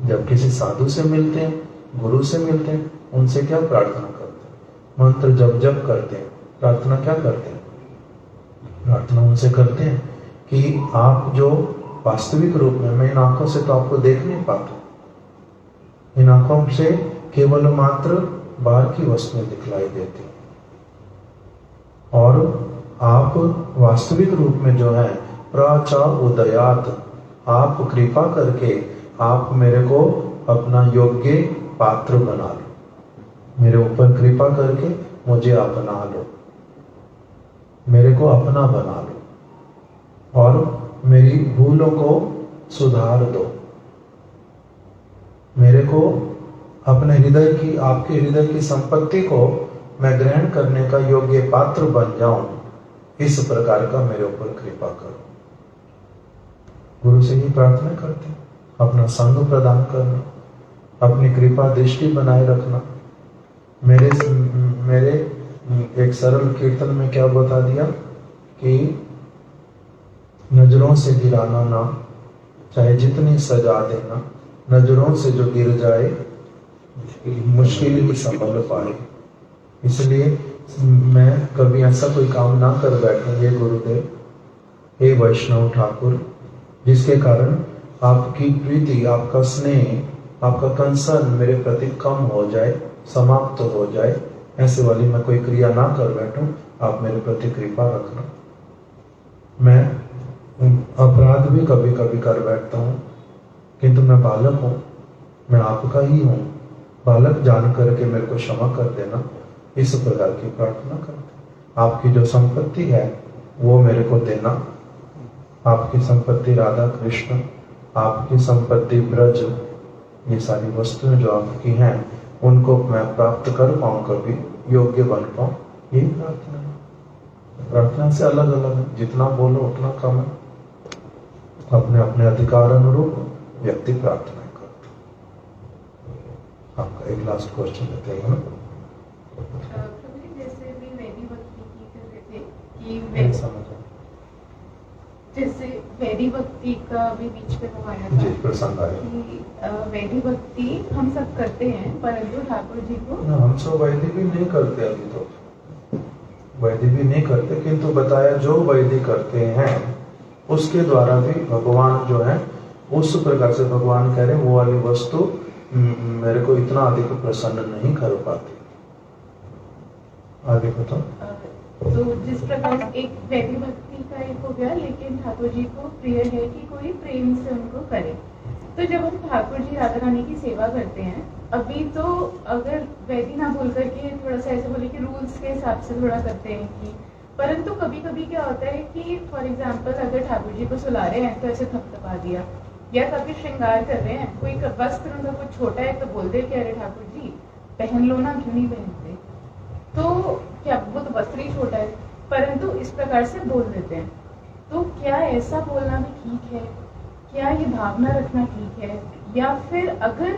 जब किसी साधु से मिलते हैं, गुरु से मिलते हैं, उनसे क्या प्रार्थना करते हैं, मंत्र जप जप करते हैं, प्रार्थना क्या करते हैं, प्रार्थना उनसे करते हैं कि आप जो वास्तविक रूप में, मैं इन आंखों से तो आपको देख नहीं पाता, इन आंखों से केवल मात्र बाहर की वस्तुएं दिखलाई देती, और आप वास्तविक रूप में जो है प्राचा उदयात, आप कृपा करके आप मेरे को अपना योग्य पात्र बना लो, मेरे ऊपर कृपा करके मुझे अपना लो, मेरे को अपना बना लो और मेरी भूलों को सुधार दो, मेरे को अपने हृदय की, आपके हृदय की संपत्ति को मैं ग्रहण करने का योग्य पात्र बन जाऊं, इस प्रकार का मेरे ऊपर कृपा करो। गुरु से ही प्रार्थना करते हैं, अपना संग प्रदान करना, अपनी कृपा दृष्टि बनाए रखना। मेरे एक सरल कीर्तन में क्या बता दिया कि नजरों से गिराना ना, चाहे जितनी सजा देना, नजरों से जो गिर जाए मुश्किल ही संभल पाए। इसलिए मैं कभी ऐसा कोई काम ना कर बैठूं, हे गुरुदेव, हे वैष्णव ठाकुर, जिसके कारण आपकी प्रीति, आपका स्नेह, आपका कंसर्न मेरे प्रति कम हो जाए, समाप्त हो जाए, ऐसे वाली मैं कोई क्रिया ना कर बैठूं, आप मेरे प्रति कृपा रखना। मैं अपराध भी कभी कभी कर बैठता हूँ, किंतु मैं बालक हूँ, मैं आपका ही हूँ, बालक जान करके मेरे को क्षमा कर देना, इस प्रकार की प्रार्थना करते। आपकी जो संपत्ति है वो मेरे को देना, आपकी संपत्ति राधा कृष्ण, आपकी संपत्ति ब्रज, ये सारी वस्तुएं जो आपकी हैं उनको मैं प्राप्त कर पाऊं, कभी योग्य बन पाऊं, यही प्रार्थना है। प्रार्थना से अलग अलग है, जितना बोलो उतना कम है। अपने अपने अधिकार अनुरूप व्यक्ति प्रार्थना करता। आपका एक लास्ट क्वेश्चन लेते हैं। जैसे भी वैदिक भक्ति की कर रहे थे कि जैसे वैदिक भक्ति का भी बीच पे वो आया था, प्रसंग आया कि वैदिक भक्ति हम सब करते हैं, परंतु ठाकुर जी को हम सब वैदिक भी नहीं करते, अभी तो वैदिक भी नहीं करते, किंतु बताया जो वैदिक करते हैं उसके द्वारा भी भगवान जो है उस प्रकार से भगवान कह रहे हैं वो वाली वस्तु मेरे को इतना अधिक प्रसन्न नहीं कर पाती। आगे बताओ। तो जिस प्रकार एक वैदिक भक्ति का एक हो गया, लेकिन ठाकुर जी को प्रिय है कि कोई प्रेम से उनको करे। तो जब हम ठाकुर जी राधा रानी की सेवा करते हैं, अभी तो अगर वैदिक ना बोल करके थोड़ा सा ऐसे बोले कि रूल्स के हिसाब से थोड़ा करते हैं कि, परंतु कभी कभी क्या होता है कि फॉर एग्जाम्पल अगर ठाकुर जी को सुला रहे हैं तो ऐसे थपथपा दिया, या कभी श्रृंगार कर रहे हैं, कोई वस्त्र उनका कुछ छोटा है तो बोल दे कि अरे ठाकुर जी पहन लो ना, क्यों नहीं पहनते, तो क्या वो तो वस्त्र ही छोटा है, परंतु इस प्रकार से बोल देते हैं। तो क्या ऐसा बोलना भी ठीक है, क्या ये भावना रखना ठीक है, या फिर अगर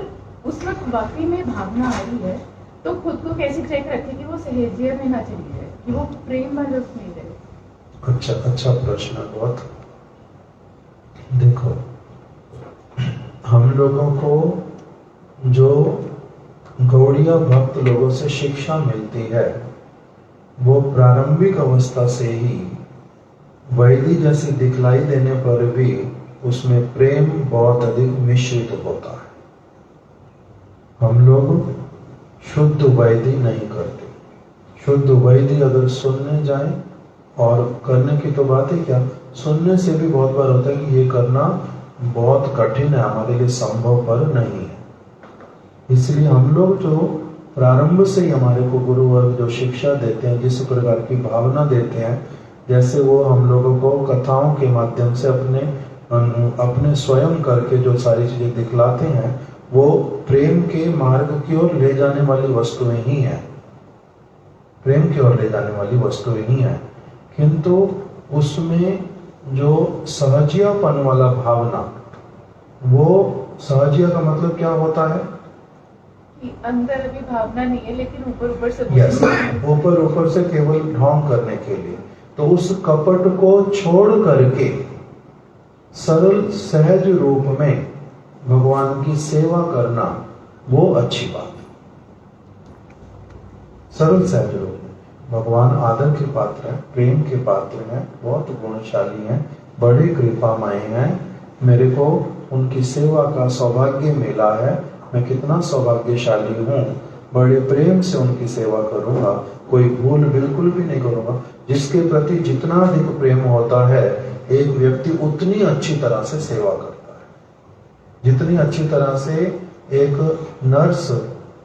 उस वक्त वाकई में भावना आ रही है तो खुद को कैसे चेक रखे कि वो सहेजिया में ना चली जाए, कि वो प्रेम वाले उसमें रहे। अच्छा प्रश्न है बहुत। देखो, हम लोगों को जो गौड़िया भक्त लोगों से शिक्षा मिलती है वो प्रारंभिक अवस्था से ही वैदिक जैसी दिखलाई देने पर भी उसमें प्रेम बहुत अधिक मिश्रित होता है। हम लोग शुद्ध वैदी नहीं करते। शुद्ध वैदी अगर सुनने जाए, और करने की तो बात ही क्या, सुनने से भी बहुत बार होता है कि ये करना बहुत कठिन है, हमारे लिए संभव पर नहीं है। इसलिए हम लोग जो प्रारंभ से ही हमारे को गुरु वर्ग जो शिक्षा देते हैं, जिस प्रकार की भावना देते हैं, जैसे वो हम लोगों को कथाओं के माध्यम से अपने स्वयं करके जो सारी चीजें दिखलाते हैं, वो प्रेम के मार्ग की ओर ले जाने वाली वस्तुएं ही हैं, प्रेम की ओर ले जाने वाली वस्तुएं ही हैं। किंतु उसमें जो सहजियापन वाला भावना, वो सहजिया का मतलब क्या होता है? अंदर अभी भावना नहीं है, लेकिन ऊपर ऊपर से यस, ऊपर ऊपर से केवल ढोंग करने के लिए। तो उस कपट को छोड़ करके सरल सहज रूप में भगवान की सेवा करना, वो अच्छी बात है। सरल सहज रूप में भगवान आदर के पात्र हैं, प्रेम के पात्र हैं, बहुत गुणशाली हैं, बड़ी कृपामय हैं। मेरे को उनकी सेवा का सौभाग्य मिला है, मैं कितना सौभाग्यशाली हूँ, बड़े प्रेम से उनकी सेवा करूंगा, कोई भूल बिल्कुल भी नहीं करूंगा। जिसके प्रति जितना अधिक प्रेम होता है, एक व्यक्ति उतनी अच्छी तरह से सेवा करता है। जितनी अच्छी तरह से एक नर्स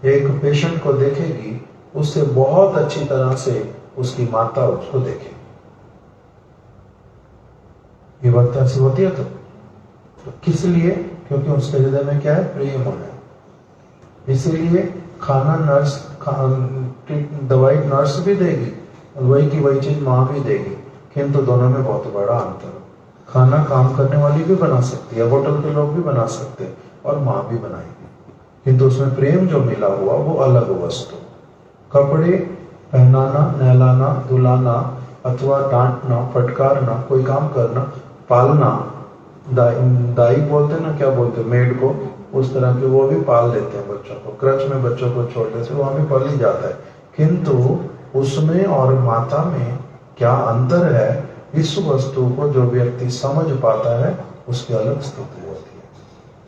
एक पेशेंट को देखेगी, उससे बहुत अच्छी तरह से उसकी माता उसको देखेगी। ये बात ऐसी होती है। तो किस लिए? क्योंकि उसके हृदय में क्या है? प्रेम है। इसीलिए खाना नर्स, दवाई नर्स भी देगी, वही की वही चीज माँ भी देगी, किंतु दोनों में बहुत बड़ा अंतर है। खाना काम करने वाली भी बना सकती है, होटल के लोग भी बना सकते हैं, और माँ भी बनाएगी, किंतु उसमें प्रेम जो मिला हुआ वो अलग वस्तु। कपड़े पहनाना, नहलाना, धुलाना, अथवा डांटना, फटकारना, कोई काम करना, पालना, दाई बोलते ना, क्या बोलते, मेड को, उस तरह के वो भी पाल लेते हैं बच्चों को। क्रच में बच्चों को छोड़ने से वहां भी पाल ही जाता है, किंतु उसमें और माता में क्या अंतर है, इस वस्तु को जो व्यक्ति समझ पाता है, उसकी अलग स्थिति होती है।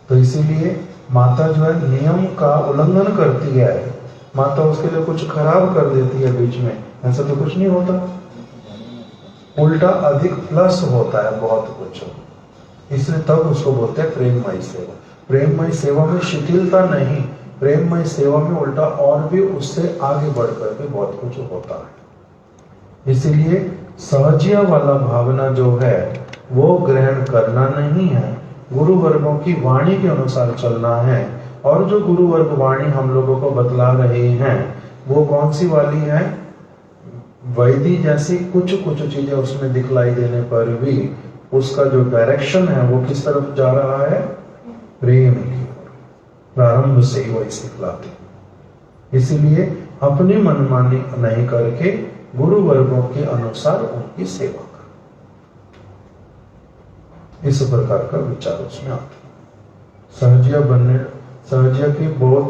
तो इसीलिए माता जो है नियम का उल्लंघन करती है, माता उसके लिए कुछ खराब कर देती है बीच में, ऐसा तो कुछ नहीं होता, उल्टा अधिक प्लस होता है बहुत कुछ। इसलिए तब उसको बोलते हैं प्रेममयी सेवा। प्रेममयी सेवा में शिथिलता नहीं, प्रेममयी सेवा में उल्टा और भी उससे आगे बढ़ करके बहुत कुछ होता है। इसीलिए सहजिया वाला भावना जो है वो ग्रहण करना नहीं है, गुरु वर्गों की वाणी के अनुसार चलना है। और जो गुरु वर्ग वाणी हम लोगों को बतला रहे हैं, वो कौन सी वाली है? वैदी जैसी कुछ कुछ चीजें उसमें दिखलाई देने पर भी उसका जो डायरेक्शन है वो किस तरफ जा रहा है? प्रेम की ओर। प्रारंभ से ही वही सिखलाते। इसीलिए अपनी मनमानी नहीं करके गुरु वर्गों के अनुसार उनकी सेवा करो, इस प्रकार का विचार उसमें आता है। सहजिया की बहुत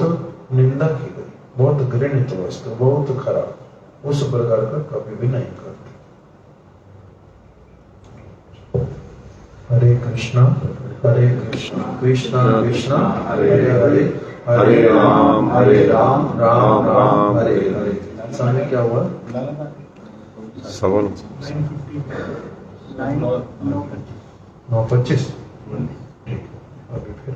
निंदा की गई, बहुत घृणित वस्तु, बहुत खराब, उस प्रकार का कभी भी नहीं करते। हरे कृष्णा कृष्णा कृष्णा हरे हरे, हरे राम राम राम हरे हरे। समय क्या हुआ? 9:25। अभी फिर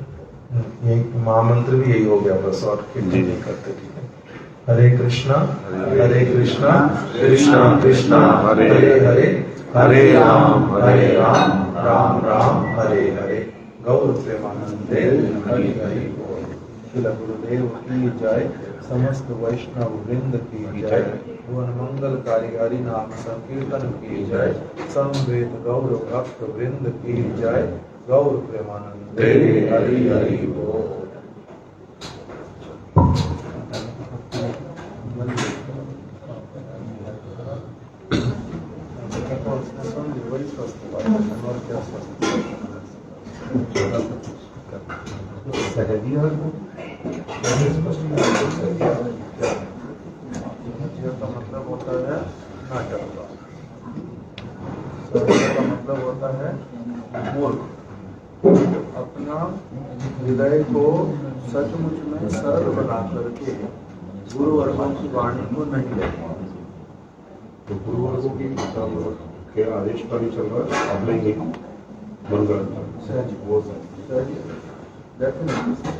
यही महामंत्र भी यही हो गया बस, और फिर नहीं करते। ठीक है। हरे कृष्णा कृष्णा कृष्णा हरे हरे, हरे राम राम राम हरे हरे। गौर प्रेमानंदे हरि हरि बोल। श्रील गुरुदेव की जय, समस्त वैष्णव वृंद की जय, भुवन मंगलकारी हरि नाम संकीर्तन की जय, समवेत गौर भक्त वृंद की जय। गौर प्रेमानंदे हरि हरि बोल। का मतलब होता है नाटक, का मतलब होता है मूर्ख। अपना हृदय को सचमुच में सरल बना करके गुरुवर्गों की वाणी को नहीं लेते। तो गुरुवर्गों की के आदेश पर ही चल रहा है, अब लेंगे गुरु ग्रंथ सहज वो सहज डेफिनेटली सर